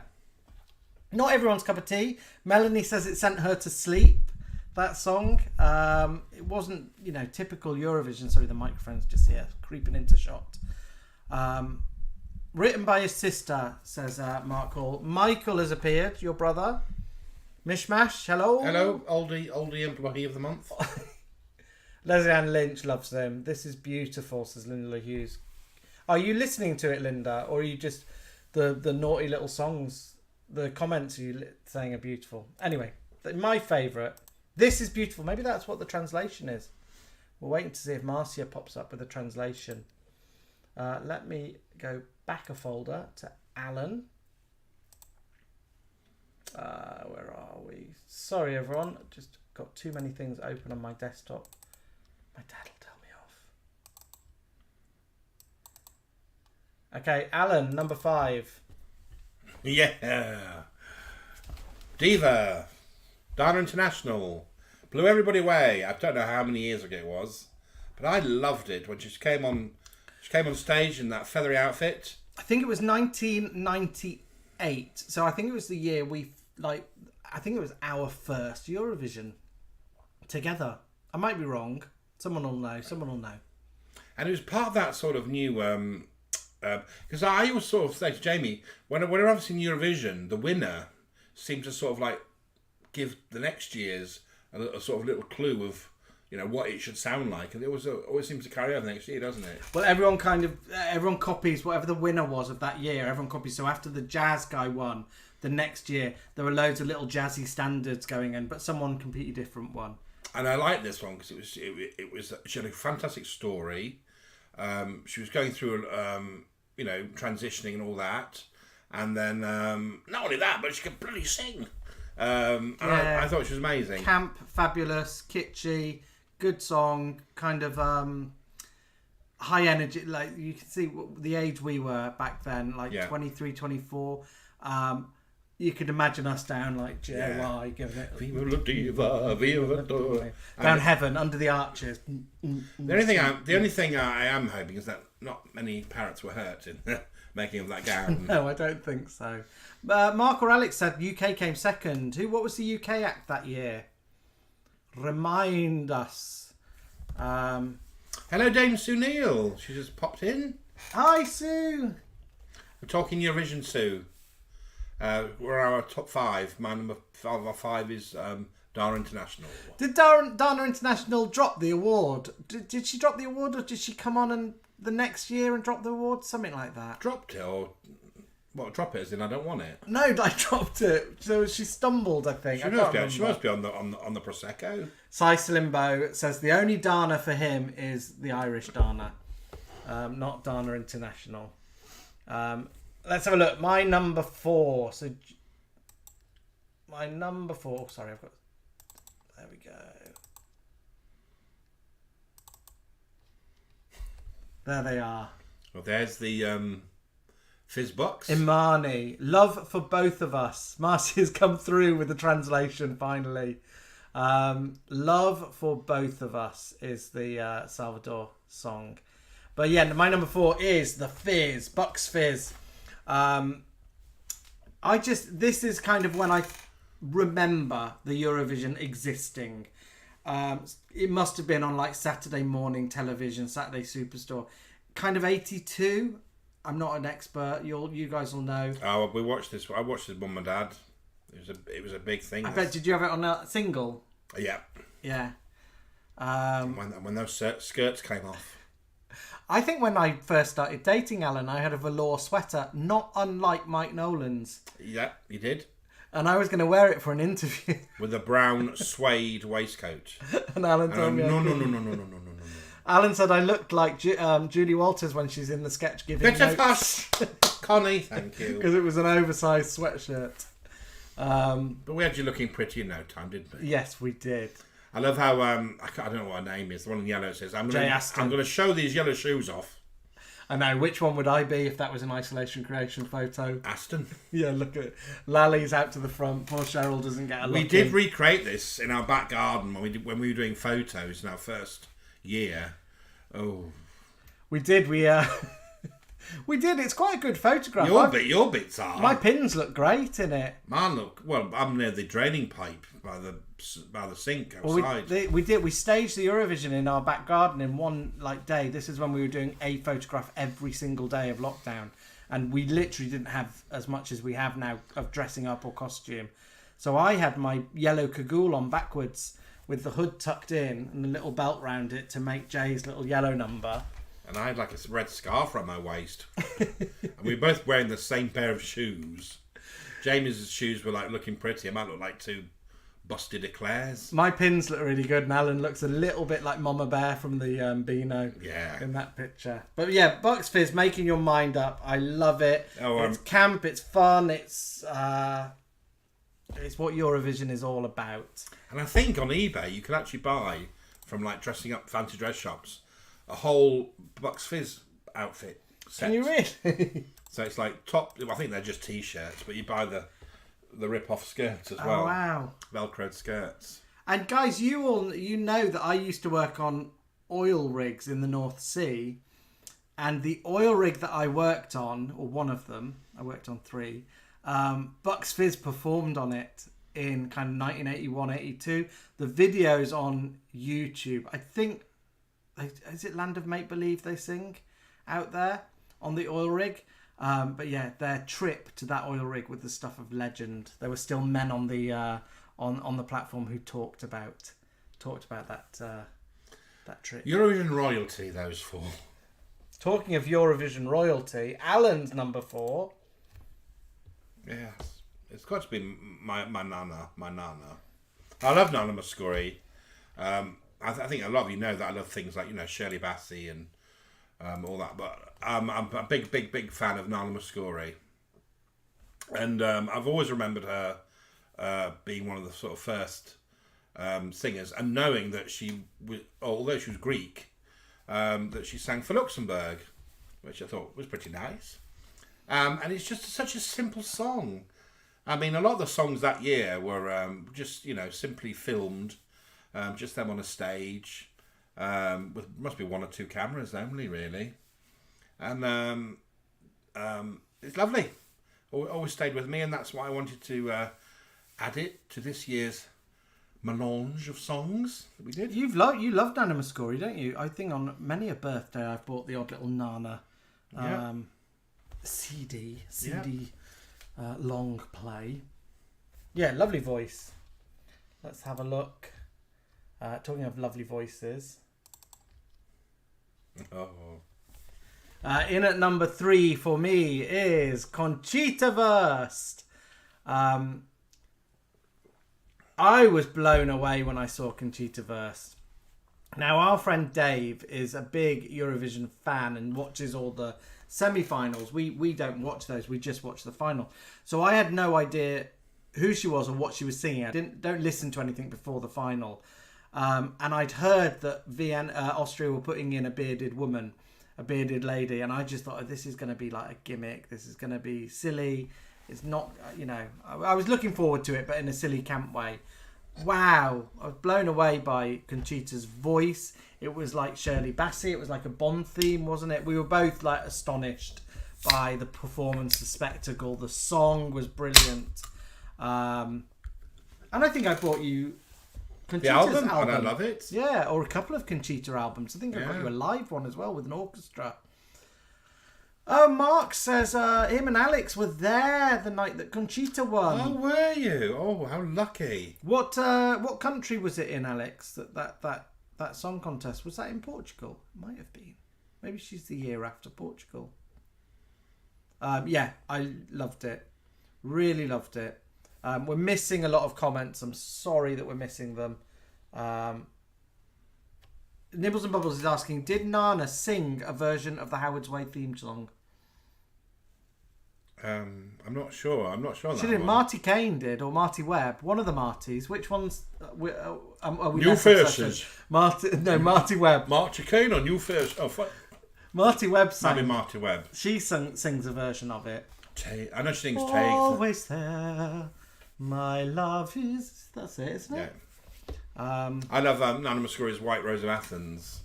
Not everyone's cup of tea. Melanie says it sent her to sleep, that song. It wasn't, typical Eurovision. Sorry, the microphone's just here, creeping into shot. Written by his sister, says Mark Hall. Michael has appeared, your brother. Mishmash, hello.
Hello, oldie employee of the month.
Leslie Ann Lynch loves them. This is beautiful, says Linda Hughes. Are you listening to it, Linda? Or are you just the naughty little songs? The comments you saying are beautiful. Anyway, my favourite. This is beautiful. Maybe that's what the translation is. We're waiting to see if Marcia pops up with a translation. Let me go back a folder to Alan. Where are we? Sorry, everyone. Just got too many things open on my desktop. My dad will tell me off. Okay, Alan, number 5.
Yeah. Diva. Dana International. Blew everybody away. I don't know how many years ago it was, but I loved it when she came on stage in that feathery outfit.
I think it was 1998. So I think it was the year I think it was our first Eurovision together. I might be wrong. Someone will know.
And it was part of that sort of new... Because I always sort of say to Jamie, whenever I've seen Eurovision, the winner seemed to sort of like give the next year's a sort of little clue of, you know, what it should sound like. And it always seems to carry over next year, doesn't it?
Well, everyone copies whatever the winner was of that year. Everyone copies. So after the jazz guy won, the next year there were loads of little jazzy standards going in, but someone completely different won.
And I liked this one because she had a fantastic story. She was going through, you know, transitioning and all that. And then, not only that, but she could bloody sing. And I thought she was amazing.
Camp, fabulous, kitschy, good song, kind of high energy. Like, you can see the age we were back then, like 23, 24. You could imagine us down like JY, giving it
Viva la diva, viva la diva.
Down heaven, under the arches.
The only thing I am hoping is that not many parrots were hurt in the making of that gown.
No, I don't think so. Mark or Alex said UK came second. What was the UK act that year? Remind us.
Hello, Dame Sue Neal. She just popped in.
Hi, Sue.
We're talking Eurovision, Sue. We're our top 5. My number 5 is Dana International.
Did Dana International drop the award? Did she drop the award, or did she come on and the next year and drop the award? Something like that.
Dropped it, or what? Drop it as in I don't want it.
No, I dropped it. So she stumbled, I think.
She must be on the prosecco.
Cilla Black says the only Dana for him is the Irish Dana, not Dana International. Let's have a look. My number 4. So my number 4. Sorry, I've got. There we go. There they are.
Well, there's the fizz box.
Imani, love for both of us. Marcy has come through with the translation finally. Love for both of us is the Salvador song. But yeah, my number 4 is the Fizz, Bucks Fizz. This is kind of when I remember the Eurovision existing. It must have been on like Saturday morning television, Saturday Superstore, kind of 82. I'm not an expert. You guys will know.
Oh, we watched this. I watched this with Mum and Dad. It was a big thing.
I bet. Did you have it on a single?
Yeah.
Yeah.
When those skirts came off.
I think when I first started dating Alan, I had a velour sweater, not unlike Mike Nolan's.
Yeah, you did.
And I was going to wear it for an interview.
With a brown suede waistcoat.
And Alan told me...
No.
Alan said I looked like Julie Walters when she's in the sketch giving
Bit of
notes.
hush! Connie, thank you.
Because it was an oversized sweatshirt.
But we had you looking pretty in no time, didn't we?
Yes, we did.
I love how, I don't know what her name is, the one in yellow says, I'm going to show these yellow shoes off.
I know. Which one would I be if that was an isolation creation photo?
Aston.
Yeah, look at it. Lally's out to the front. Poor Cheryl doesn't get a look.
We did recreate this in our back garden when we were doing photos in our first year. Oh.
We did. We did. It's quite a good photograph.
Your bits are.
My pins look great in it.
Mine look... Well, I'm near the draining pipe by the sink outside.
Well, we did. We staged the Eurovision in our back garden in one day. This is when we were doing a photograph every single day of lockdown. And we literally didn't have as much as we have now of dressing up or costume. So I had my yellow cagoule on backwards with the hood tucked in and a little belt round it to make Jay's little yellow number.
And I had like a red scarf around my waist. And we were both wearing the same pair of shoes. Jamie's shoes were like looking pretty. I might look like 2 busted eclairs.
My pins look really good, and Alan looks a little bit like Mama Bear from the Beano in that picture. But yeah, Bucks Fizz, making your mind up. I love it. It's camp, it's fun, it's what Eurovision is all about.
And I think on eBay you can actually buy from like dressing up fancy dress shops a whole Bucks Fizz outfit set.
Can you really?
So it's like top. I think they're just t-shirts, but you buy the rip-off skirts as well.
Oh wow!
Velcroed skirts.
And guys, you know that I used to work on oil rigs in the North Sea, and the oil rig that I worked on, or one of them, I worked on 3. Bucks Fizz performed on it in kind of 1981, 82. The video's on YouTube. I think is it Land of Make Believe they sing out there on the oil rig. But yeah, their trip to that oil rig with the stuff of legend. There were still men on the on the platform who talked about that trip.
Eurovision royalty, those four.
Talking of Eurovision royalty, Alan's number 4.
Yes, it's got to be my nana. I love Nana Mouskouri. I think a lot of you know that I love things like Shirley Bassey and all that, but I'm a big fan of Nana Mouskouri, and I've always remembered her being one of the sort of first singers, and knowing that although she was Greek, that she sang for Luxembourg, which I thought was pretty nice. And it's just such a simple song. I mean, a lot of the songs that year were just simply filmed, just them on a stage, with must be 1 or 2 cameras only, really. And it's lovely. Always stayed with me, and that's why I wanted to add it to this year's melange of songs that we did.
You love Nana Mouskouri, don't you? I think on many a birthday I've bought the odd little Nana CD long play. Yeah, lovely voice. Let's have a look. Talking of lovely voices. In at number 3 for me is Conchita Wurst. I was blown away when I saw Conchita Wurst. Now, our friend Dave is a big Eurovision fan and watches all the semi-finals. We don't watch those. We just watch the final. So I had no idea who she was or what she was singing. I don't listen to anything before the final. And I'd heard that Austria were putting in a bearded woman, a bearded lady, and I just thought, this is going to be like a gimmick. This is going to be silly. It's not, I was looking forward to it, but in a silly camp way. Wow, I was blown away by Conchita's voice. It was like Shirley Bassey. It was like a Bond theme, wasn't it? We were both like astonished by the performance, the spectacle. The song was brilliant. And I think I brought you Conchita's
album, and I love it.
Yeah, or a couple of Conchita albums. I think I got you a live one as well with an orchestra. Mark says him and Alex were there the night that Conchita won.
Oh, were you? Oh, how lucky.
What country was it in, Alex? That song contest, was that in Portugal? Might have been. Maybe she's the year after Portugal. Yeah, I loved it. Really loved it. We're missing a lot of comments. I'm sorry that we're missing them. Nibbles and Bubbles is asking, did Nana sing a version of the Howard's Way theme song?
I'm not sure.
She did. Marty Kane did, or Marty Webb. One of the Martys. Which one's?
New Faces.
Marty Webb.
Marty Kane or New Faces? Oh,
Marty Webb sang.
Maybe Marty Webb.
She sings a version of it.
I know she sings Take.
Always there, my love is. That's it, isn't it?
Yeah. I love Nana Mouskouri's White Rose of Athens.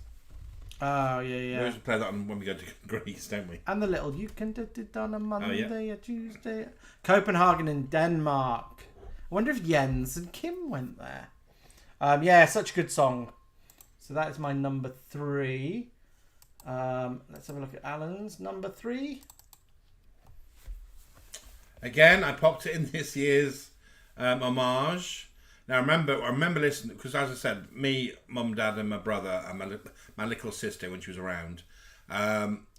Oh, yeah.
We always play that when we go to Greece, don't we?
And the little You Can Do It on a Monday or Tuesday. Copenhagen in Denmark. I wonder if Jens and Kim went there. Yeah, such a good song. So that is my number 3. Let's have a look at Alan's number 3. Again,
I popped it in this year's homage. Now, I remember listening, because as I said, me, mum, dad and my brother and my little sister, when she was around,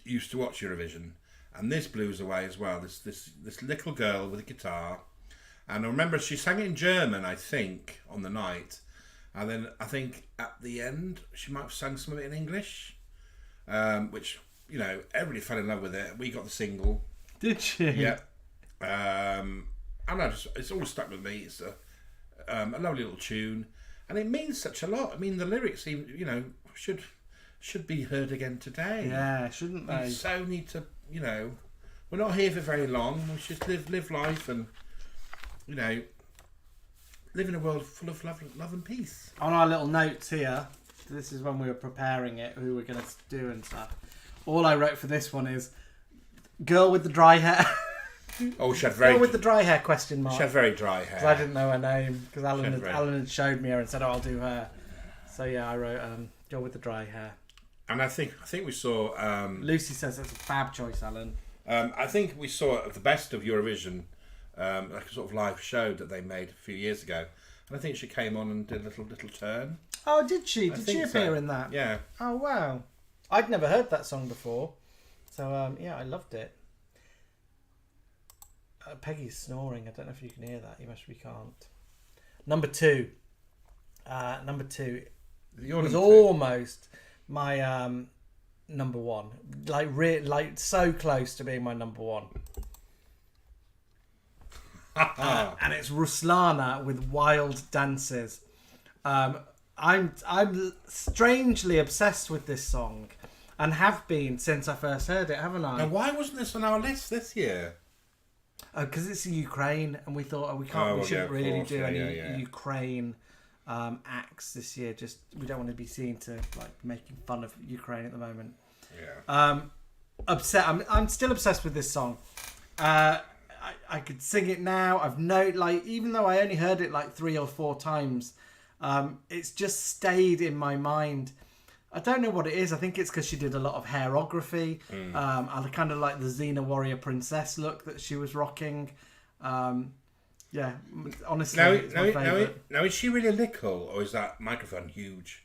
used to watch Eurovision. And this blew us away as well. This little girl with a guitar. And I remember she sang it in German, I think, on the night. And then I think at the end, she might have sang some of it in English. Which, everybody fell in love with it. We got the single.
Did she?
Yeah. And it's always stuck with me. It's a lovely little tune, and it means such a lot. I mean, the lyrics, should be heard again today.
Yeah, shouldn't they?
We so need to, we're not here for very long. We should live life and, live in a world full of love and peace.
On our little notes here, this is when we were preparing it, who we're going to do and stuff. All I wrote for this one is girl with the dry hair.
Oh, she had very...
Girl with the dry hair, question mark.
She had very dry hair.
Because I didn't know her name, because Alan had showed me her and said, I'll do her. So yeah, I wrote girl with the dry hair.
And I think we saw.
Lucy says it's a fab choice, Alan.
I think we saw the best of Eurovision, like a sort of live show that they made a few years ago. And I think she came on and did a little turn.
Oh, did she? Did she
think
appear
so.
in that?
Yeah.
Oh, wow. I'd never heard that song before. So, yeah, I loved it. Peggy's snoring. I don't know if you can hear that. You must be can't. Number two.
Your
Was
number two.
almost my number one. Like so close to being my number one. And it's Ruslana with Wild Dances. I'm strangely obsessed with this song, and have been since I first heard it, haven't I?
Now, why wasn't this on our list this year?
Because it's Ukraine, and we thought we shouldn't
of
really
course.
do any
Yeah.
Ukraine acts this year. Just we don't want to be seen to like making fun of Ukraine at the moment.
Yeah.
Upset. I'm still obsessed with this song. I could sing it now. Even though I only heard it like 3 or 4 times, it's just stayed in my mind. I don't know what it is. I think it's because she did a lot of hairography. I kind of like the Xena Warrior Princess look that she was rocking. Yeah, honestly, it's my favourite.
Now, is she really little, or is that microphone huge?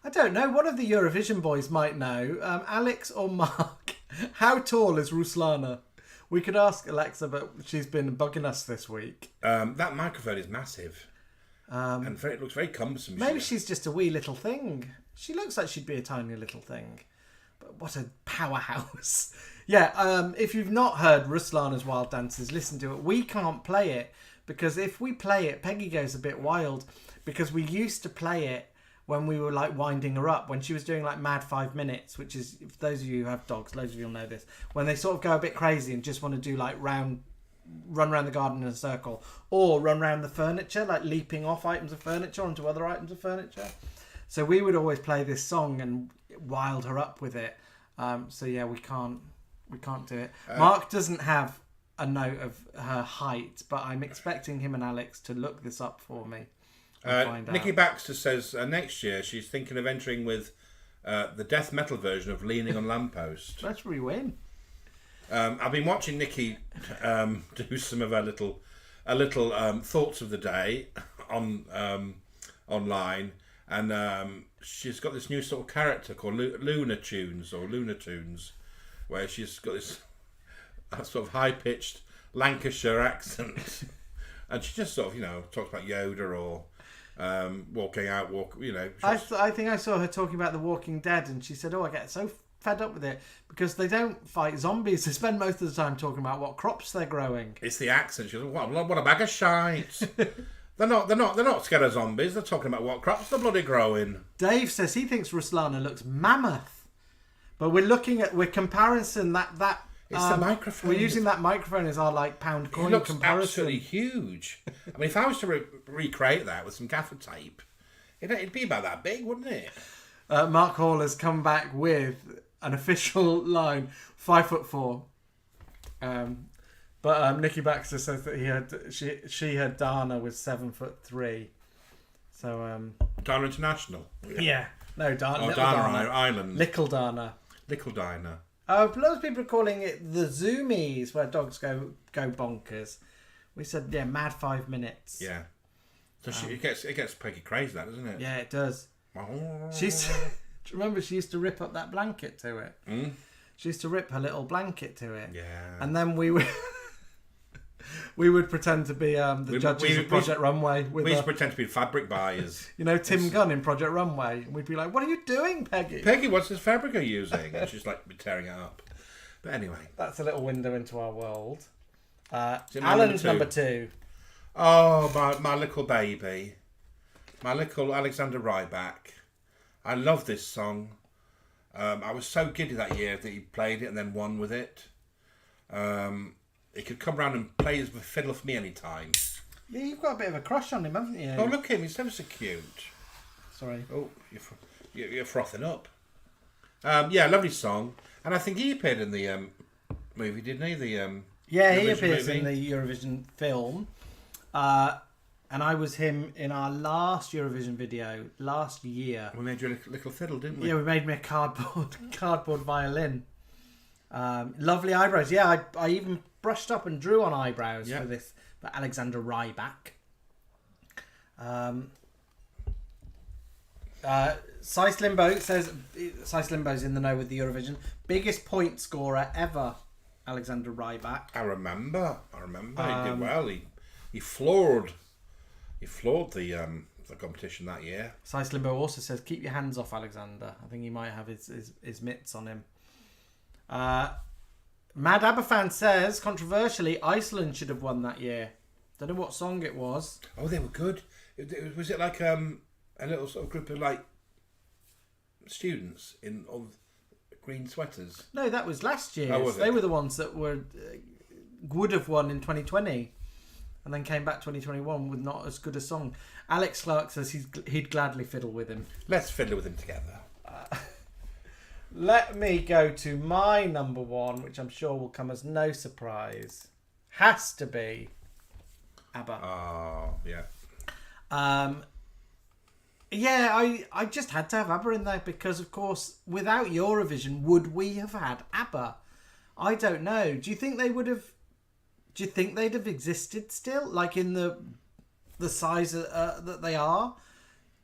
I don't know. One of the Eurovision boys might know. Alex or Mark, how tall is Ruslana? We could ask Alexa, but she's been bugging us this week.
That microphone is massive. And it looks very cumbersome.
Maybe she's just a wee little thing. She looks like she'd be a tiny little thing. But what a powerhouse. Yeah, if you've not heard Ruslana's Wild Dances, listen to it. We can't play it because if we play it, Peggy goes a bit wild because we used to play it when we were like winding her up, when she was doing like Mad 5 Minutes, which is, if those of you who have dogs, loads of you will know this, when they sort of go a bit crazy and just want to do like run around the garden in a circle, or run around the furniture, like leaping off items of furniture onto other items of furniture. So we would always play this song and wild her up with it. So yeah, we can't do it. Mark doesn't have a note of her height, but I'm expecting him and Alex to look this up for me.
Nikki Baxter says next year she's thinking of entering with the death metal version of Leaning on Lamppost.
Let's re-win.
I've been watching Nikki do some of her little thoughts of the day on online, and she's got this new sort of character called Luna Tunes, where she's got this sort of high-pitched Lancashire accent, and she just sort of talks about Yoda or walking out.
I think I saw her talking about The Walking Dead, and she said, "Oh, I get so fed up with it because they don't fight zombies. They spend most of the time talking about what crops they're growing."
It's the accent. She goes, "What a bag of shite." They're not scared of zombies. They're talking about what crops they're bloody growing.
Dave says he thinks Ruslana looks mammoth, but we're comparison that.
It's the microphone.
We're using that microphone as our like pound coin
It looks
comparison.
absolutely huge. I mean, if I was to recreate that with some gaffer tape, it'd be about that big, wouldn't it?
Mark Hall has come back with an official line, 5'4". But Nikki Baxter says that she had Dana was 7'3". So
Dana International.
yeah, no Dana.
Or Dana Island.
Little Dana.
Little Dana.
Oh, lots of people are calling it the Zoomies, where dogs go bonkers. We said Mad 5 Minutes.
Yeah. So it gets Peggy crazy, that doesn't it?
Yeah, it does. Do you remember she used to rip up that blanket to it? Mm? She used to rip her little blanket to it.
Yeah.
And then we would pretend to be the judges of Project Runway.
We used to pretend to be fabric buyers.
Tim Gunn in Project Runway. And we'd be like, "What are you doing, Peggy?
Peggy, what's this fabric you're using?" And she's like tearing it up. But anyway.
That's a little window into our world.
it
Alan's
number
number 2.
Oh, my little baby. My little Alexander Ryback. I love this song. I was so giddy that year that he played it and then won with it. He could come round and play the fiddle for me anytime.
Yeah, you've got a bit of a crush on him, haven't you?
Oh, look at him. He's ever so cute.
Sorry.
Oh, you're frothing up. Yeah, lovely song. And I think he appeared in the movie, didn't he?
He
Eurovision
appears
movie.
in the Eurovision film. and I was him in our last Eurovision video last year.
We made you a little fiddle, didn't we?
Yeah, we made me a cardboard violin. Lovely eyebrows. Yeah, I even brushed up and drew on eyebrows for Alexander Ryback. Sice Limbo says Sice Limbo's in the know with the Eurovision. Biggest point scorer ever, Alexander Ryback.
I remember. He did well. He floored the competition that year.
Sice Limbo also says, keep your hands off Alexander. I think he might have his mitts on him. Mad Aberfan says, controversially, Iceland should have won that year. Don't know what song it was.
Oh, they were good. Was it like a little sort of group of like students in all green sweaters?
No, that was last year.
Oh, was it?
They were the ones that would have won in 2020 and then came back 2021 with not as good a song. Alex Clark says he'd gladly fiddle with him.
Let's fiddle with him together.
Let me go to my number one, which I'm sure will come as no surprise. Has to be ABBA.
Oh, yeah.
Yeah, I just had to have ABBA in there because, of course, without Eurovision, would we have had ABBA? I don't know. Do you think they would have? Do you think they'd have existed still, like in the size that they are,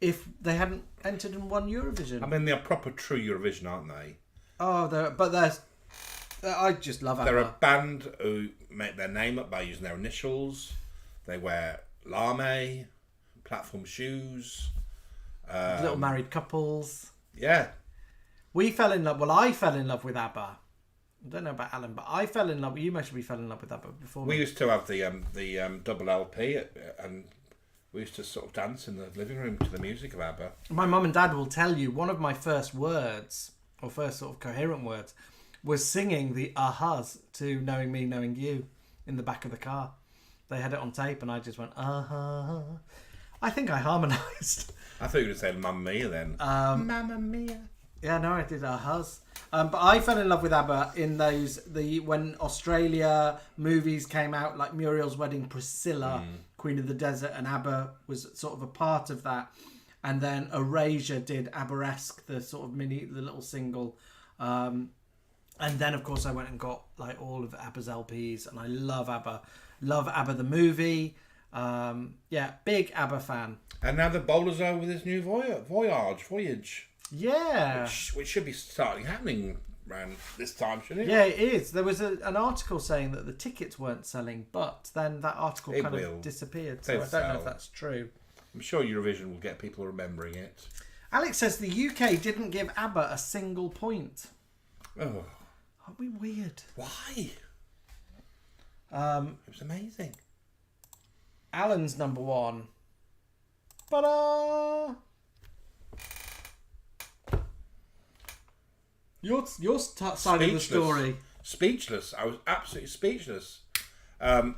if they hadn't entered and won Eurovision?
I mean, they're proper true Eurovision, aren't they?
Oh, I just love ABBA.
They're a band who make their name up by using their initials. They wear lame, platform shoes.
Little married couples.
Yeah.
We fell in love. Well, I fell in love with ABBA. I don't know about Alan, but I fell in love. You mostly fell in love with ABBA before.
We
me.
used to have the double LP, and we used to sort of dance in the living room to the music of ABBA.
My mum and dad will tell you one of my first words, or first sort of coherent words, was singing the ahas to Knowing Me, Knowing You in the back of the car. They had it on tape, and I just went aha. I think I harmonised.
I thought you would say Mamma Mia then. Mamma Mia.
Yeah, no, I did ahas. But I fell in love with ABBA in when Australia movies came out, like Muriel's Wedding, Priscilla, Queen of the Desert, and ABBA was sort of a part of that. And then Erasure did ABBA-esque, the little single. And then, of course, I went and got like all of ABBA's LPs, and I love ABBA. Love ABBA the movie. Yeah, big ABBA fan.
And now the bowler's over with his new voyage.
Yeah.
Which should be starting happening around this time, shouldn't it?
Yeah, it is. There was an article saying that the tickets weren't selling, but then that article of disappeared. So I don't know if that's true.
I'm sure Eurovision will get people remembering it.
Alex says the UK didn't give ABBA a single point.
Oh.
Aren't we weird?
Why? It was amazing.
Alan's number one. Ta-da! Your side of the story.
Speechless. I was absolutely speechless. It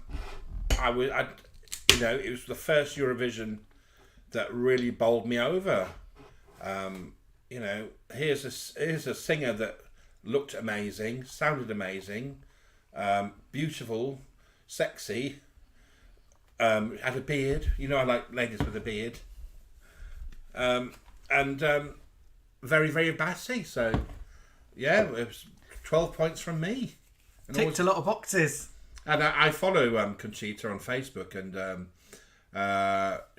was the first Eurovision that really bowled me over. Here's a singer that looked amazing, sounded amazing, beautiful, sexy, had a beard. I like ladies with a beard. And very, very bassy. So, yeah, it was 12 points from me. And
ticked a lot of boxes.
And I follow Conchita on Facebook, and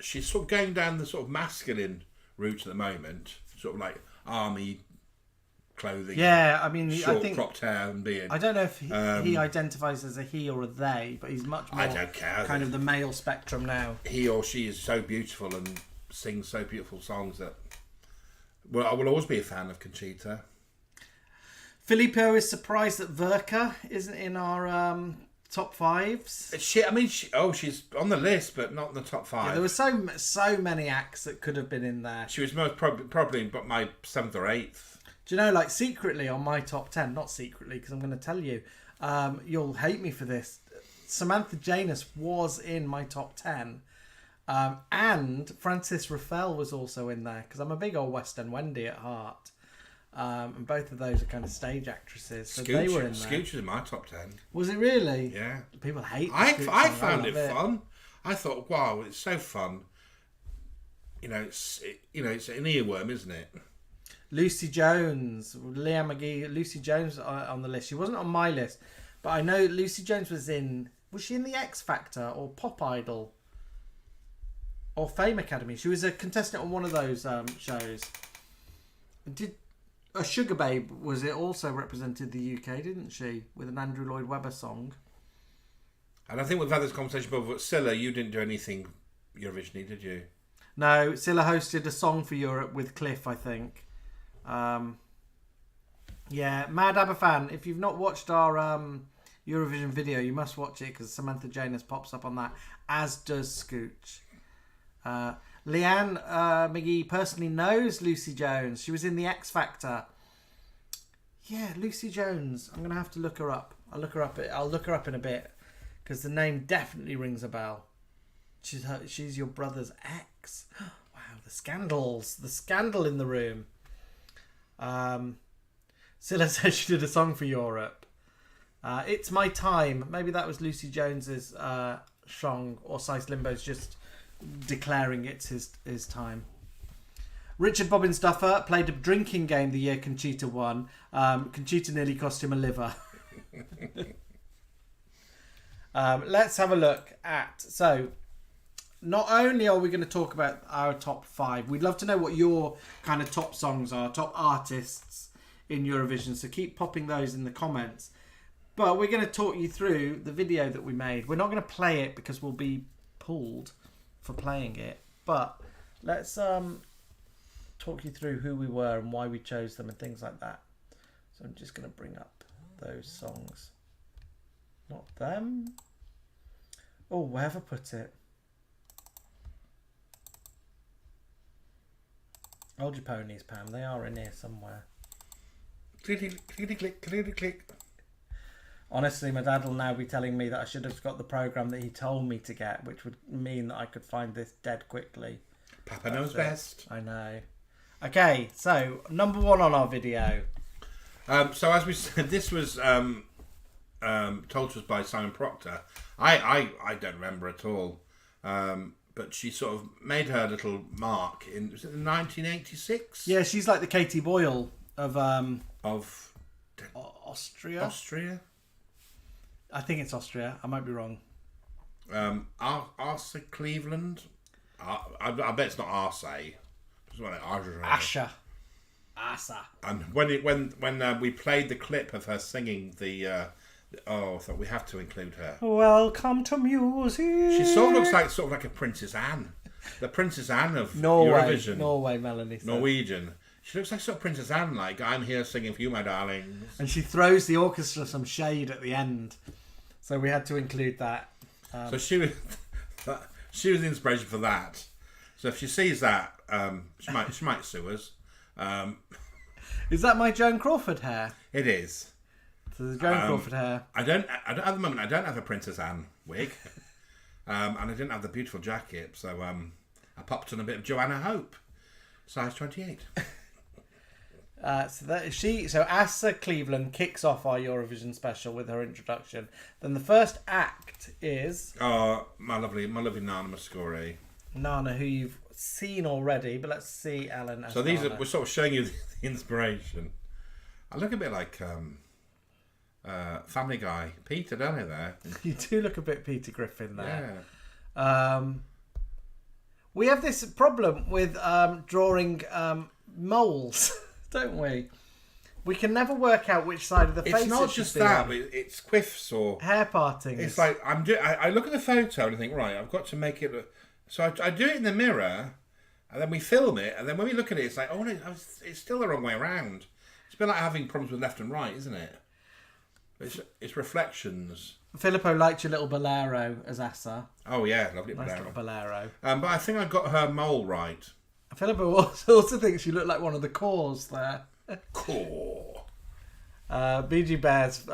she's sort of going down the sort of masculine route at the moment, sort of like army clothing.
Yeah, I mean,
short,
I think
cropped hair and beard.
I don't know if he identifies as a he or a they, but he's much more
I don't care.
kind of the male spectrum now.
He or she is so beautiful and sings so beautiful songs that I will always be a fan of Conchita.
Filippo is surprised that Verka isn't in our top fives.
She's on the list, but not in the top five.
Yeah, there were so many acts that could have been in there.
She was most probably but my 7th or 8th.
Do you know, like secretly on my top 10, not secretly because I'm going to tell you, you'll hate me for this. Samantha Janus was in my top 10. And Frances Ruffelle was also in there because I'm a big old West End Wendy at heart. And both of those are kind of stage actresses. So they were in there.
Scooch was in my top 10.
Was it really?
Yeah.
People hate
I
Scooch,
found it fun. I thought, wow, it's so fun. It's an earworm, isn't it?
Lucy Jones, Leanne McGee, Lucy Jones on the list. She wasn't on my list, but I know Lucy Jones was she in the X Factor or Pop Idol or Fame Academy? She was a contestant on one of those shows. Did a Sugar Babe was it also represented the UK, didn't she, with an Andrew Lloyd Webber song?
And I think we've had this conversation before. But Cilla, you didn't do anything Eurovision, did you?
No, Cilla hosted a Song for Europe with Cliff, I think. Yeah, Mad ABBA fan. If you've not watched our Eurovision video, you must watch it because Samantha Janus pops up on that, as does Scooch. Leanne McGee personally knows Lucy Jones. She was in the X Factor. Yeah, Lucy Jones. I'm gonna have to look her up. I'll look her up in a bit because the name definitely rings a bell. She's your brother's ex. Wow, the scandals. The scandal in the room. Cilla says she did a Song for Europe. It's My Time. Maybe that was Lucy Jones's song, or Sice Limbo's just declaring it's his time. Richard Bobbins Duffer played a drinking game the year Conchita won. Conchita nearly cost him a liver. Let's have a look at... So, not only are we going to talk about our top 5, we'd love to know what your kind of top songs are, top artists in Eurovision. So keep popping those in the comments. But we're going to talk you through the video that we made. We're not going to play it because we'll be pulled for playing it. But let's talk you through who we were and why we chose them and things like that. So I'm just going to bring up those songs. Not them. Oh, where have I put it? Hold your ponies, Pam. They are in here somewhere.
Click, click, click, click, click.
Honestly, my dad will now be telling me that I should have got the programme that he told me to get, which would mean that I could find this dead quickly.
Papa knows best.
I know. Okay, so number 1 on our video.
So as we said, this was told to us by Simon Proctor. I don't remember at all. But she sort of made her little mark in, was it 1986?
Yeah, she's like the Katie Boyle of Austria.
Austria?
I think it's Austria. I might be wrong.
Arce Cleveland? I bet it's not Arce. It's like
Asha. Asa.
And when we played the clip of her singing the... I thought we have to include her.
Welcome to music.
She sort of looks like a Princess Anne. The Princess Anne of Eurovision.
Norway, Melanie said.
Norwegian. She looks like sort of Princess Anne, like, I'm here singing for you, my darlings.
And she throws the orchestra some shade at the end. So we had to include that.
So she was the inspiration for that. So if she sees that, she might sue us.
Is that my Joan Crawford hair?
It is.
So the Joan Crawford hair.
I don't at the moment. I don't have a Princess Anne wig, and I didn't have the beautiful jacket. So I popped on a bit of Joanna Hope, size 28.
So Asa Cleveland kicks off our Eurovision special with her introduction. Then the first act is
my lovely Nana Muscuri.
Nana, who you've seen already, but let's see Alan. As
So these
Nana.
we're sort of showing you the inspiration. I look a bit like Family Guy, Peter, don't I? There,
You do look a bit Peter Griffin there.
yeah.
We have this problem with drawing moles, don't we? We can never work out which side of the face
It's not
should
just
be
that,
on.
but it's quiffs or
Hair parting.
it's like I look at the photo and I think, right, I've got to make it. So I do it in the mirror, and then we film it, and then when we look at it, it's like, oh no, it's still the wrong way around. It's a bit like having problems with left and right, isn't it? It's reflections.
Filippo liked your little bolero as Asa.
Oh yeah, lovely
Nice
bolero.
little bolero.
But I think I got her mole right.
Filippo also thinks you look like one of the cores there.
Cool.
BG Bears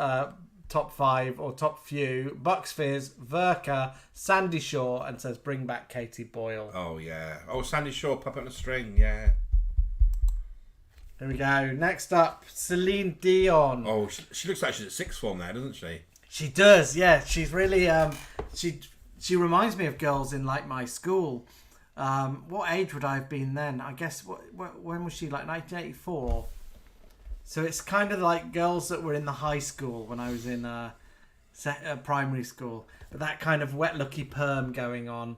top 5 or top few. Bucks Fizz, Verka, Sandy Shaw, and says bring back Katie Boyle.
Oh yeah. Oh, Sandy Shaw, puppet on a string. Yeah.
Here we go. Next up, Celine Dion.
Oh, she looks like she's at sixth form there, doesn't she?
She does, yeah. She's really she She reminds me of girls in like my school. What age would I have been then? I guess when was she? Like 1984. So it's kind of like girls that were in the high school when I was in primary school. But that kind of wet looky perm going on,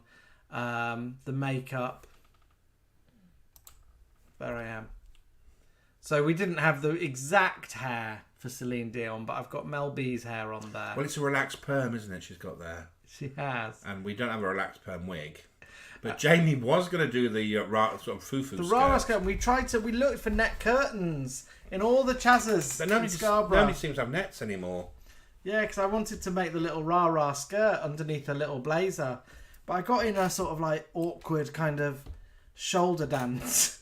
the makeup. There I am. So we didn't have the exact hair for Celine Dion, but I've got Mel B's hair on there.
Well, it's a relaxed perm, isn't it? She's got there.
She has.
And we don't have a relaxed perm wig. But Jamie was going to do the sort of foo-foo
The
skirt.
Rara skirt. We looked for net curtains in all the Chazzers
But
in Scarborough.
nobody seems to have nets anymore.
Yeah, because I wanted to make the little rah-rah skirt underneath a little blazer. But I got in a sort of like awkward kind of shoulder dance.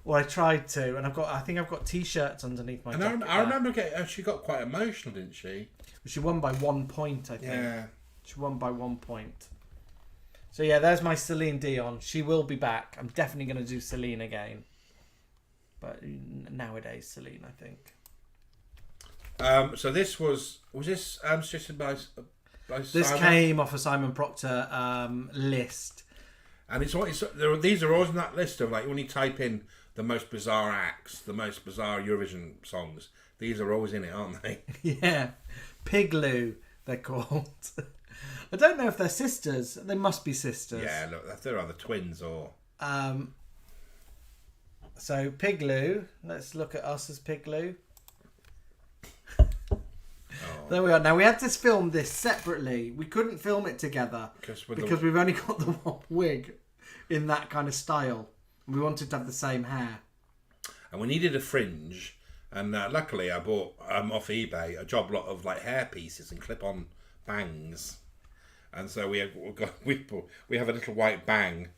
Or I tried to, and I think I've got t-shirts underneath my jacket.
And I remember she got quite emotional, didn't she?
She won by 1 point, I think.
Yeah.
She won by 1 point. So yeah, there's my Celine Dion. She will be back. I'm definitely going to do Celine again. But nowadays, Celine, I think.
So this was this suggested by
This
Simon?
came off a Simon Proctor list.
And these are always in that list of like when you type in the most bizarre acts, the most bizarre Eurovision songs. These are always in it, aren't they?
Yeah. Pigloo, they're called. I don't know if they're sisters. They must be sisters.
Yeah, look, they're either twins or...
So, Pigloo. Let's look at us as Pigloo. There we are. Now, we had to film this separately. We couldn't film it together because we've only got the one wig in that kind of style. We wanted to have the same hair.
And we needed a fringe. And luckily, I bought off eBay a job lot of like hair pieces and clip-on bangs. And so we have a little white bang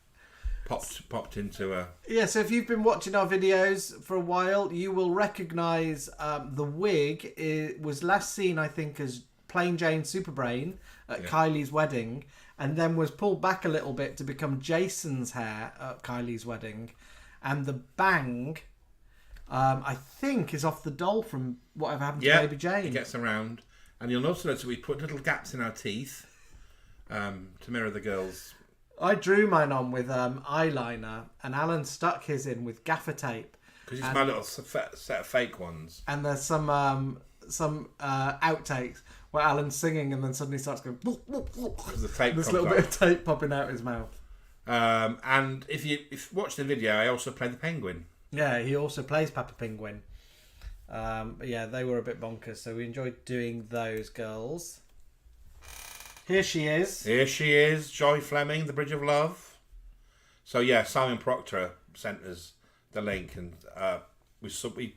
popped into a...
Yeah, so if you've been watching our videos for a while, you will recognise the wig. It was last seen, I think, as Plain Jane Superbrain at Kylie's wedding, and then was pulled back a little bit to become Jason's hair at Kylie's wedding. And the bang, I think, is off the doll from Whatever Happened to Baby Jane.
It gets around. And you'll notice that we put little gaps in our teeth to mirror the girls.
I drew mine on with eyeliner, and Alan stuck his in with gaffer tape.
Because it's my little set of fake ones.
And there's some outtakes where Alan's singing and then suddenly starts going...
Because the tape
This
comes
little
off.
bit of tape popping out his mouth.
And if you watch the video, I also play the penguin.
Yeah, he also plays Papa Penguin. But yeah, they were a bit bonkers, so we enjoyed doing those girls. Here she is.
Here she is, Joy Fleming, The Bridge of Love. So yeah, Simon Proctor sent us the link, and we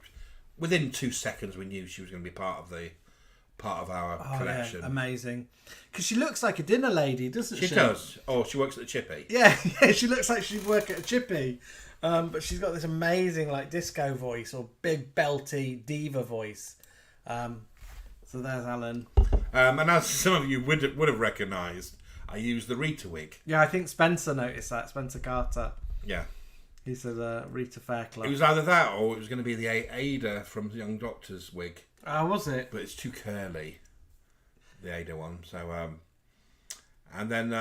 within 2 seconds we knew she was going to be part of our collection.
Yeah, amazing. Because she looks like a dinner lady, doesn't she?
She does. Oh, she works at the Chippy.
Yeah, she looks like she'd work at a Chippy. But she's got this amazing like disco voice or big belty diva voice. So there's Alan.
And as some of you would have recognised, I used the Rita wig.
Yeah, I think Spencer noticed that. Spencer Carter.
Yeah.
He said Rita Fairclough.
It was either that or it was going to be the Ada from Young Doctor's wig.
Oh, was it?
But it's too curly, the Ada one. So, and then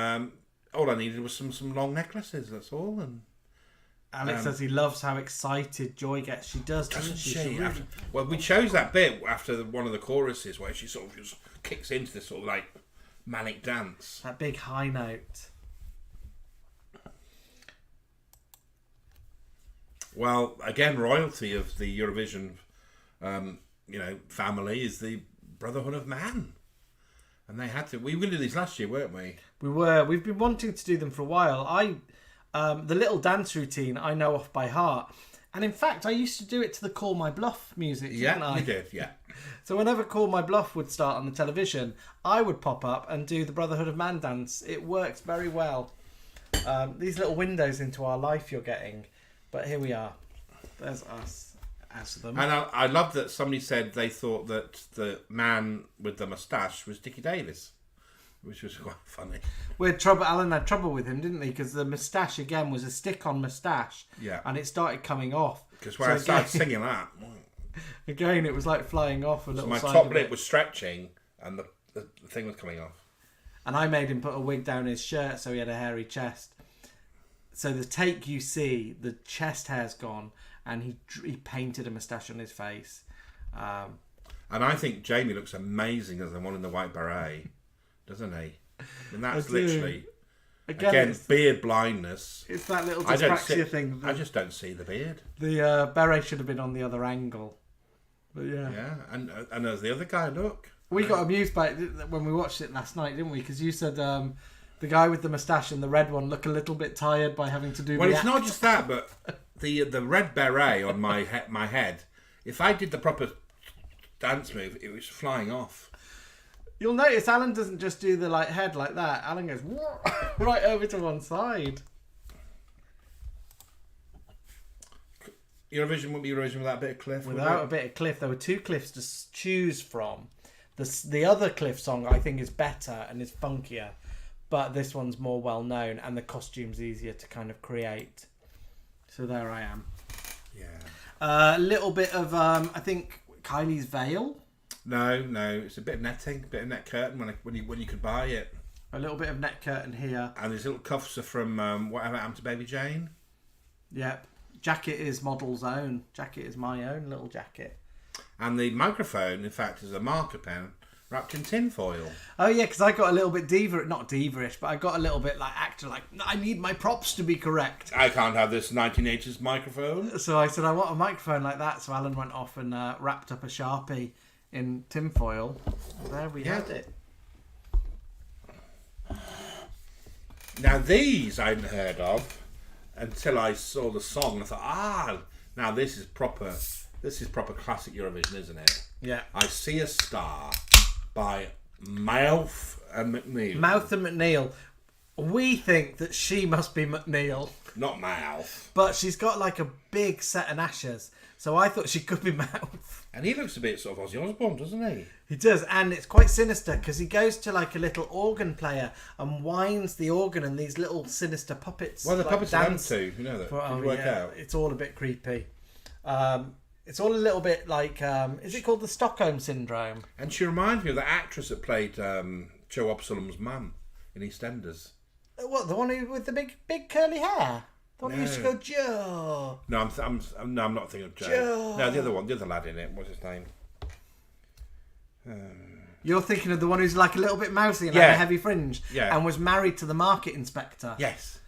all I needed was some long necklaces. That's all. And
Alex says he loves how excited Joy gets. She does, doesn't she?
Well, we chose that bit after one of the choruses where she sort of just kicks into this sort of like manic dance.
That big high note.
Well, again, royalty of the Eurovision, family is the Brotherhood of Man. And they had to... We were going to do these last year, weren't we?
We were. We've been wanting to do them for a while. The little dance routine I know off by heart. And in fact, I used to do it to the Call My Bluff music, didn't I?
Yeah, you did, yeah.
So whenever Call My Bluff would start on the television, I would pop up and do the Brotherhood of Man dance. It worked very well. These little windows into our life you're getting. But here we are. There's us as them.
And I love that somebody said they thought that the man with the moustache was Dickie Davis, which was quite funny.
Alan had trouble with him, didn't he? Because the moustache, again, was a stick-on moustache.
Yeah.
And it started coming off.
Because when I started singing that...
Again, it was like flying off a little
my
side
top
of
lip
it.
was stretching and the thing was coming off.
and I made him put a wig down his shirt so he had a hairy chest. So the take you see, the chest hair's gone, and he painted a moustache on his face.
And I think Jamie looks amazing as the one in the white beret, doesn't he? And that's
I do.
literally,
Again,
beard blindness.
it's that little
I don't
dyspraxia thing.
I just don't see the beard.
The beret should have been on the other angle. But yeah.
Yeah, and there's the other guy, look.
We got amused by it when we watched it last night, didn't we? Because you said the guy with the moustache and the red one look a little bit tired by having to do
Well,
the
it's not just that, but the red beret on my head, if I did the proper dance move, it was flying off.
You'll notice Alan doesn't just do the head like that. Alan goes right over to one side.
Eurovision wouldn't be Eurovision without a bit of Cliff.
Without a bit of Cliff, there were two Cliffs to choose from. The other Cliff song I think is better and is funkier, but this one's more well known and the costume's easier to kind of create. So there I am.
Yeah.
A little bit of I think Kylie's veil.
No, it's a bit of netting, a bit of net curtain when you could buy it.
A little bit of net curtain here.
And these little cuffs are from Whatever Happened to Baby Jane.
Yep. Jacket is model's own. Jacket is my own little jacket.
And the microphone, in fact, is a marker pen wrapped in tin foil.
Oh yeah, because I got a little bit not diva-ish, but I got a little bit I need my props to be correct.
I can't have this 1980s microphone.
So I said I want a microphone like that. So Alan went off and wrapped up a Sharpie in tin foil. There we had it.
Now these I hadn't heard of until I saw the song. I thought, now this is proper classic Eurovision, isn't it?
Yeah.
I See a Star by Mouth and McNeil.
Mouth and McNeil. We think that she must be McNeil,
Not Mouth.
but she's got a big set of ashes. So I thought she could be Mouth.
And he looks a bit sort of Ozzy Osbourne, doesn't he?
He does, and it's quite sinister because he goes to a little organ player and winds the organ, and these little sinister puppets.
Well, the puppets are them
dance
too, you know that.
For,
Did you work out?
It's all a bit creepy. It's all a little bit like, is it called the Stockholm Syndrome?
And she reminds me of the actress that played Joe Absalom's mum in EastEnders.
What, the one with the big curly hair? The one who used to
No.
go, Joe.
No, I'm not thinking of Joe.
Joe.
No, the other one, the other lad in it. What's his name?
You're thinking of the one who's a little bit mousy and
Yeah.
had a heavy fringe,
Yeah.
and was married to the market inspector.
Yes.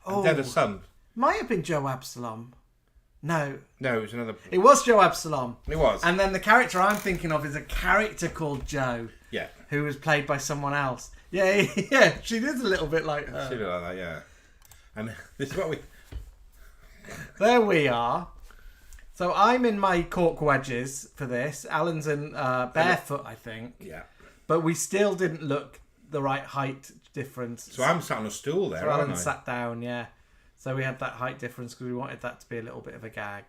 Oh,
They're the son.
might have been Joe Absalom. No,
No, it was another.
it was Joe Absalom.
It was.
And then the character I'm thinking of is a character called Joe,
Yeah.
who was played by someone else. Yeah, yeah, she is a little bit like her.
She looked like that, yeah. And this is what we.
There we are. So I'm in my cork wedges for this. Alan's in barefoot, I think.
Yeah.
But we still didn't look the right height difference.
So I'm sat on a stool there,
So
aren't
Alan
I?
sat down, yeah. So we had that height difference because we wanted that to be a little bit of a gag.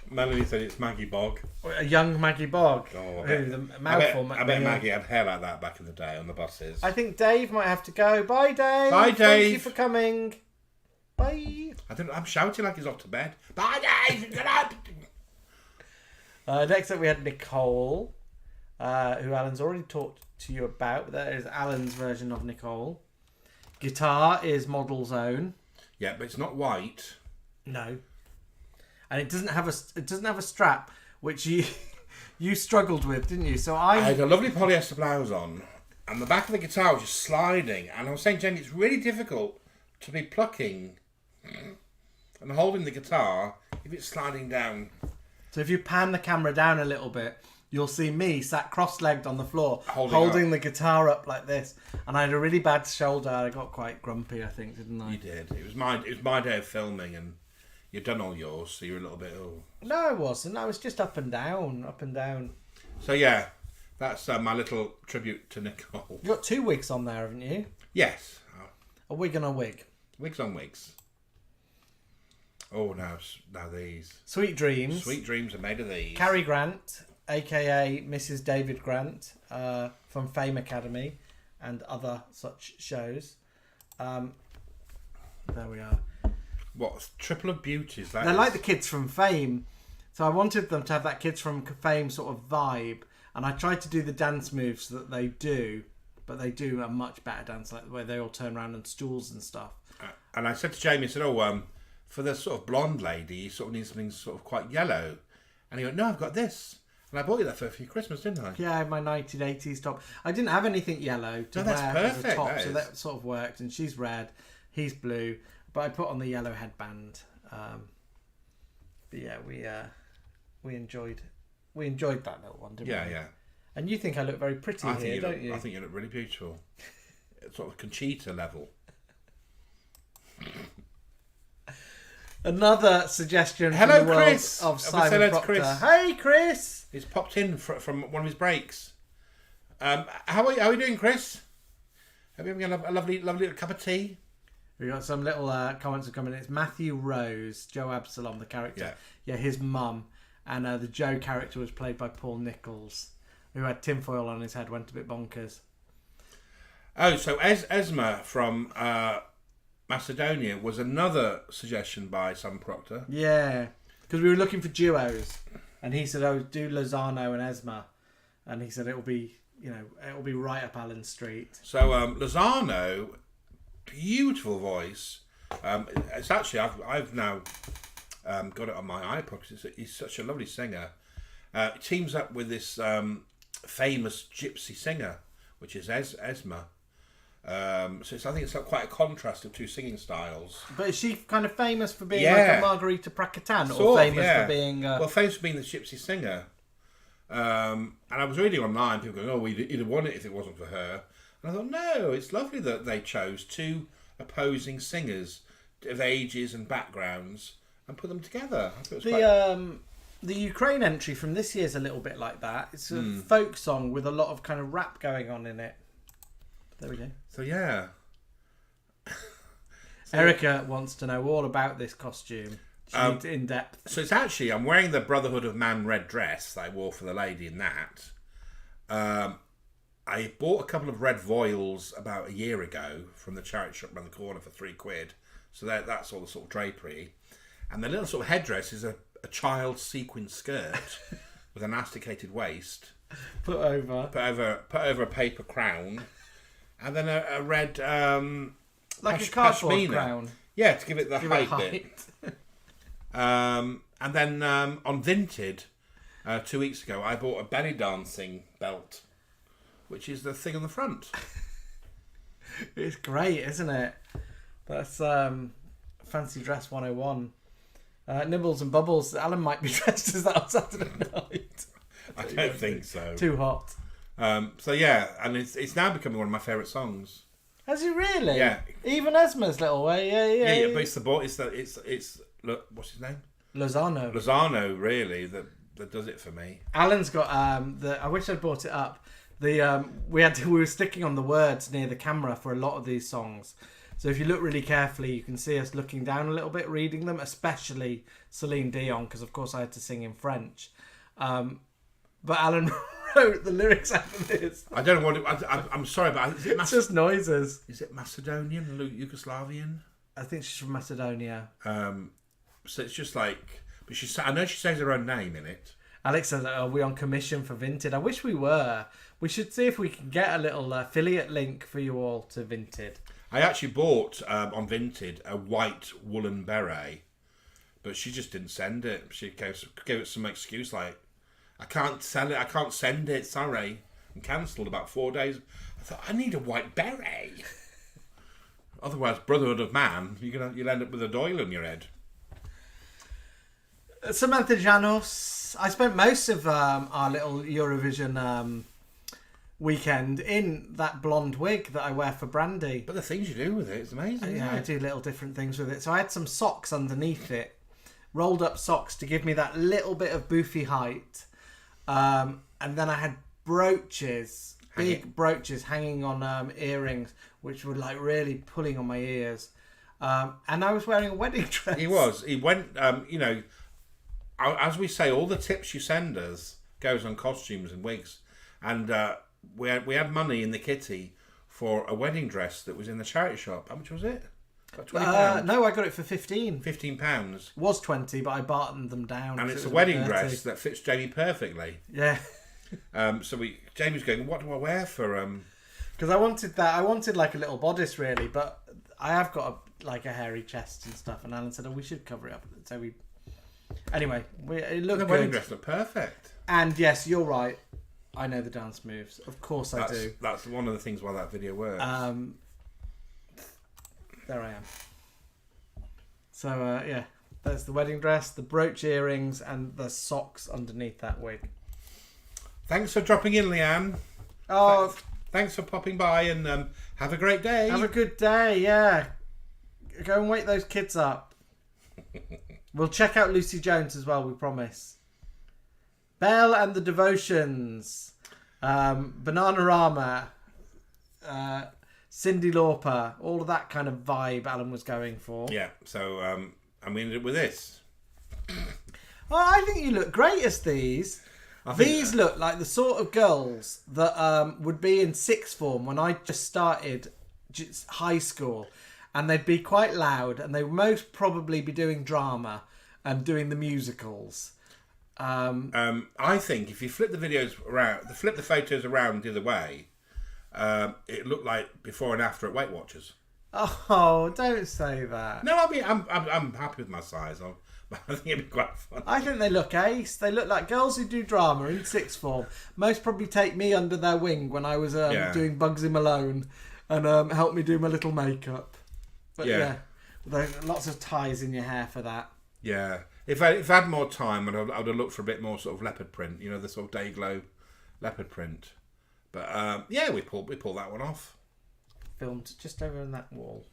Melanie said it's Maggie Bogg.
A young Maggie Bogg.
Oh,
Who, the mouthful
I bet Maggie had hair like that back in the day on the buses.
I think Dave might have to go. Bye, Dave.
Bye,
Thank you
Dave.
for coming. Bye.
I'm shouting like he's off to bed. Bye, Dave! Get up!
Next up, we had Nicole, who Alan's already talked to you about. That is Alan's version of Nicole. Guitar is Model's own.
Yeah, but it's not white.
No, and it doesn't have a strap, which you struggled with, didn't you? So
I had a lovely polyester blouse on, and the back of the guitar was just sliding. And I was saying, Jenny, it's really difficult to be plucking and holding the guitar if it's sliding down.
So if you pan the camera down a little bit, you'll see me sat cross-legged on the floor,
Holding
the guitar up like this. And I had a really bad shoulder. I got quite grumpy, I think, didn't I?
You did. It was my day of filming, and you'd done all yours, so you were a little bit. Oh.
No, I wasn't. I was just up and down, up and down.
So yeah, that's my little tribute to Nicole.
You've got 2 wigs on there, haven't you?
Yes,
A wig and a wig.
wigs on wigs. Oh, now these
Sweet Dreams.
sweet dreams are made of these.
Cary Grant, a.k.a. Mrs. David Grant, from Fame Academy and other such shows. There we are.
What triple of beauties? That
They're
is.
like the kids from Fame. So I wanted them to have that kids from Fame sort of vibe. And I tried to do the dance moves that they do, but they do a much better dance, like where they all turn around on stools and stuff.
And I said to Jamie, I said, for the sort of blonde lady, you sort of need something sort of quite yellow. And he went, no, I've got this. And I bought you that for Christmas, didn't I?
Yeah, my 1980s top. I didn't have anything yellow to
that's
wear as a
perfect,
top,
that
so
is.
that sort of worked. And she's red, he's blue, but I put on the yellow headband. But yeah, we enjoyed that little one, didn't we?
Yeah.
And you think I look very pretty here, don't you?
I think you look really beautiful. It's sort of Conchita level.
Another suggestion
Hello,
from the world
Chris.
of
Say hello
Simon
to
Proctor.
Chris.
Hey, Chris.
He's popped in from one of his breaks. How are we doing, Chris? Have you having a lovely little cup of tea?
We got some little comments that come in. It's Matthew Rose, Joe Absalom, the character. Yeah, his mum. And the Joe character was played by Paul Nichols, who had tinfoil on his head, went a bit bonkers.
Oh, so Esma from Macedonia was another suggestion by Sam Proctor.
Yeah, because we were looking for duos, and he said, "Oh, do Lozano and Esma," and he said it'll be right up Allen Street.
So Lozano, beautiful voice. It's actually I've now got it on my iPod because he's such a lovely singer. He teams up with this famous gypsy singer, which is Esma. So I think it's quite a contrast of two singing styles.
But is she kind of famous for being like a Margarita Prakatan, or famous for being?
Well, famous for being the gypsy singer. And I was reading online, people going, "Oh, he'd have won it if it wasn't for her." And I thought, no, it's lovely that they chose two opposing singers of ages and backgrounds and put them together. I thought it was
The Ukraine entry from this year's a little bit like that. It's a folk song with a lot of kind of rap going on in it. There we go.
So yeah.
Erica wants to know all about this costume. She needs in depth.
So it's actually, I'm wearing the Brotherhood of Man red dress that I wore for the lady in that. I bought a couple of red voiles about a year ago from the charity shop around the corner for £3. So that's all the sort of drapery. And the little sort of headdress is a child sequin skirt with an elasticated waist.
Put over
a paper crown. And then a red...
like a cardboard
pashmina.
crown.
Yeah, to give it the
Give it
height bit. And then on Vinted, 2 weeks ago, I bought a belly dancing belt, which is the thing on the front.
It's great, isn't it? That's Fancy Dress 101. Nibbles and Bubbles. Alan might be dressed as that on Saturday night.
I don't think so.
Too hot.
So yeah, and it's now becoming one of my favourite songs.
Has he really?
Yeah.
Even Esma's little way. Yeah.
But it's the boy. It's look, what's his name?
Lozano.
Really, that does it for me.
Alan's got I wish I'd brought it up. We were sticking on the words near the camera for a lot of these songs. So if you look really carefully, you can see us looking down a little bit, reading them, especially Celine Dion, because of course I had to sing in French. But Alan wrote the lyrics after this.
I don't know what I'm sorry, but is it
It's just noises.
Is it Macedonian, Yugoslavian?
I think she's from Macedonia.
So it's just like, but I know she says her own name in it.
Alex says, "Are we on commission for Vinted?" I wish we were. We should see if we can get a little affiliate link for you all to Vinted.
I actually bought on Vinted a white woolen beret, but she just didn't send it. She gave it some excuse like, "I can't sell it. I can't send it. Sorry," and cancelled about 4 days. I thought, I need a white beret. Otherwise, Brotherhood of Man, you'll end up with a doyle on your head.
Samantha Janos. I spent most of our little Eurovision weekend in that blonde wig that I wear for Brandy.
But the things you do with it is amazing.
Yeah, I do little different things with it. So I had some socks underneath it, rolled up socks to give me that little bit of boofy height. And then I had brooches, big brooches hanging on earrings, which were like really pulling on my ears. And I was wearing a wedding dress.
He was. He went, as we say, all the tips you send us goes on costumes and wigs. And we had money in the kitty for a wedding dress that was in the charity shop. How much was it? About £20?
No, I got it for 15.
£15.
Was 20, but I bartered them down.
And it's
it
a
was
wedding
about 30.
dress that fits Jamie perfectly.
Yeah.
So Jamie's going, what do I wear for...
Because I wanted that. I wanted like a little bodice, really, but I have got a hairy chest and stuff. And Alan said, "Oh, we should cover it up." So we. Anyway, it looked
The wedding
good.
dress looked perfect.
And yes, you're right. I know the dance moves. Of course, I do.
That's one of the things why that video works.
There I am. So yeah, there's the wedding dress, the brooch earrings, and the socks underneath that wig.
Thanks for dropping in, Leanne.
Oh.
Thanks for popping by and have a great day.
Have a good day, yeah. Go and wake those kids up. We'll check out Lucy Jones as well, we promise. Belle and the Devotions. Bananarama. Cyndi Lauper. All of that kind of vibe Alan was going for.
Yeah, so and we ended up with this.
Well, I think you look great as these. These look like the sort of girls that would be in sixth form when I just started high school, and they'd be quite loud, and they would most probably be doing drama and doing the musicals.
I think if you flip the videos around, flip the photos around the other way, it looked like before and after at Weight Watchers.
Oh, don't say that.
No, I mean I'm happy with my size. I think it'd be quite fun.
I think they look ace. They look like girls who do drama in sixth form. Most probably take me under their wing when I was doing Bugsy Malone and help me do my little makeup. But yeah, lots of ties in your hair for that.
Yeah. If I had more time, I'd have looked for a bit more sort of leopard print. You know, the sort of day glow leopard print. But yeah, we pulled that one off.
Filmed just over on that wall.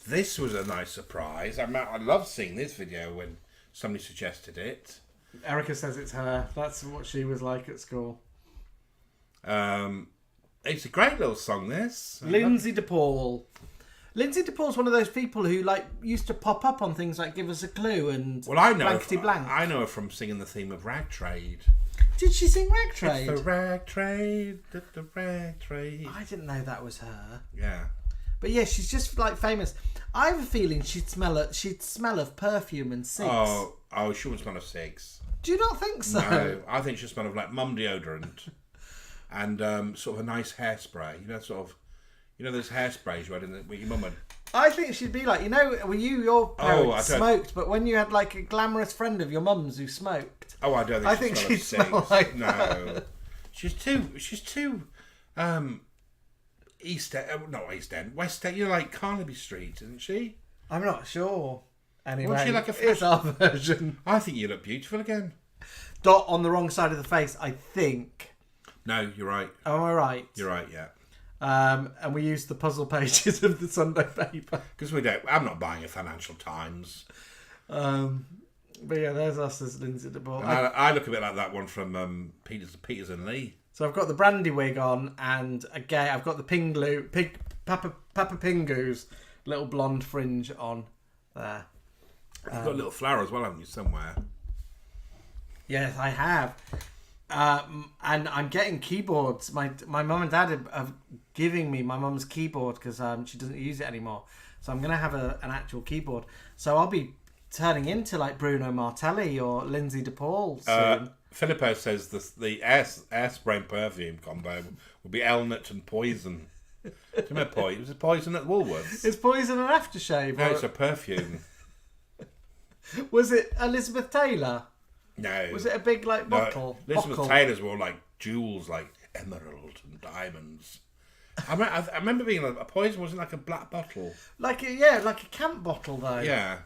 This was a nice surprise. I love seeing this video when somebody suggested it.
Erica says it's her. That's what she was like at school.
It's a great little song, this.
Lindsay DePaul. Lindsay DePaul's one of those people who used to pop up on things like Give Us a Clue and Blankety Blank.
I know her from singing the theme of Rag Trade.
Did she sing Rag Trade?
It's the Rag Trade, the Rag Trade.
I didn't know that was her.
Yeah.
But yeah, she's just famous. I have a feeling she'd smell of perfume and cigs.
Oh, she wouldn't smell of cigs.
Do you not think so?
No, I think she'd smell of like mum deodorant and sort of a nice hairspray. You know those hairsprays you had with your mum had.
I think she'd be like, your parents smoked, but when you had like a glamorous friend of your mum's who smoked.
Oh, I don't think
she'd smell like
no. She's too West End, like Carnaby Street, isn't she?
I'm not sure. Anyway,
Wasn't she like
it's our version.
I think you look beautiful again.
Dot on the wrong side of the face, I think.
No, you're right.
Am I right?
You're right, yeah.
And we used the puzzle pages of the Sunday paper.
Because I'm not buying a Financial Times.
But yeah, there's us as Lindsay DePaul.
I look a bit like that one from Peters and Lee.
So I've got the brandy wig on, and again I've got the Papa Pingu's little blonde fringe on there.
You've got a little flower as well, haven't you, somewhere?
Yes, I have. And I'm getting keyboards. My mum and dad are giving me my mum's keyboard because she doesn't use it anymore. So I'm going to have an actual keyboard. So I'll be turning into like Bruno Martelli or Lindsay DePaul soon.
Filippo says the airspray and perfume combo would be Elnett and Poison. Do you remember Poison? Was it Poison at Woolworths?
It's Poison and aftershave.
No, it's a perfume.
Was it Elizabeth Taylor?
No.
Was it a big bottle?
Elizabeth Taylor's were like jewels, like emerald and diamonds. I remember being a Poison wasn't like a black bottle.
Like a camp bottle though.
Yeah.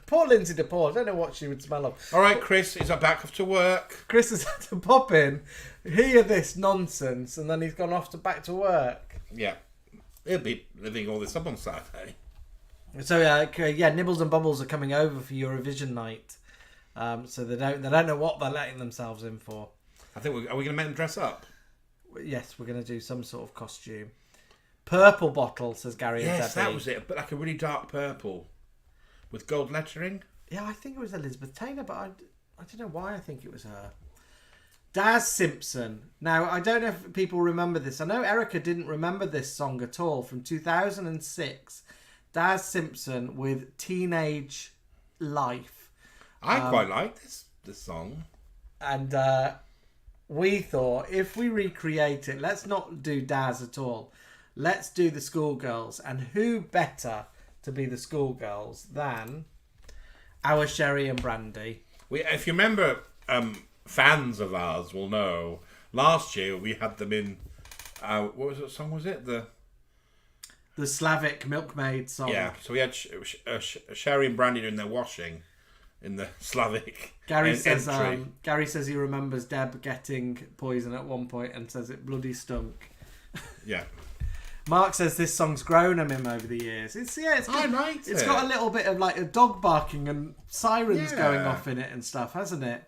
Poor Lindsay DePaul. I don't know what she would smell of.
All right, Chris is back off to work.
Chris has had to pop in, hear this nonsense, and then he's gone off back to work.
Yeah. He'll be living all this up on Saturday.
So yeah, Nibbles and Bubbles are coming over for Eurovision Night. So they don't know what they're letting themselves in for.
I think are we going to make them dress up?
Yes, we're going to do some sort of costume. Purple bottle, says Gary and Debbie.
Yes, that was it. But like a really dark purple with gold lettering.
Yeah, I think it was Elizabeth Taylor, but I don't know why I think it was her. Daz Simpson. Now, I don't know if people remember this. I know Erica didn't remember this song at all from 2006. Daz Simpson with Teenage Life.
I quite like this song.
And we thought, if we recreate it, let's not do Daz at all. Let's do the schoolgirls. And who better to be the schoolgirls than our Sherry and Brandy?
If you remember, fans of ours will know, last year we had them in, what song was it? The
Slavic Milkmaid song.
Yeah, so we had Sherry and Brandy doing their washing in the Slavic
Gary says
entry.
Gary says he remembers Deb getting poison at one point and says it bloody stunk.
Yeah.
Mark says this song's grown on him over the years. It's
I like
it's
it.
got a little bit of like a dog barking and sirens
Yeah.
going off in it and stuff, hasn't it?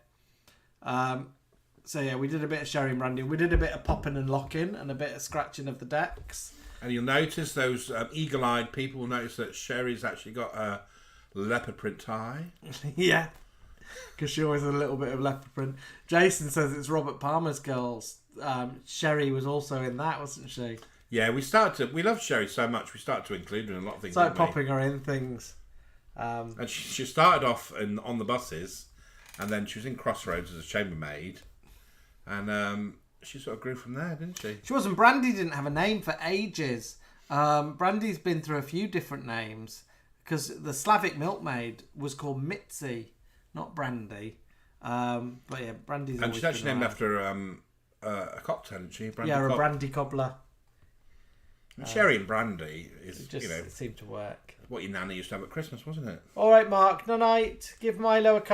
So yeah, we did a bit of Sherry and Brandy. We did a bit of popping and locking and a bit of scratching of the decks.
And you'll notice those eagle-eyed people will notice that Sherry's actually got a leopard print tie.
Yeah, because she always had a little bit of leopard print. Jason says it's Robert Palmer's Girls. Sherry was also in that, wasn't she?
Yeah, we love Sherry so much, we started to include her in a lot of things.
It's like
didn't we?
popping her in things.
And she started off on the buses, and then she was in Crossroads as a chambermaid, and she sort of grew from there, didn't she?
She wasn't. Brandy didn't have a name for ages. Brandy's been through a few different names because the Slavic Milkmaid was called Mitzi, not Brandy. But yeah, Brandy's.
And she's
always
actually
been
named
around.
after a cocktail, isn't she? Brandy
Yeah, a
Cock.
brandy cobbler.
And Sherry and Brandy is,
It just seemed to work.
what your nanny used to have at Christmas, wasn't it?
All right, Mark. No night. Give Milo a cup.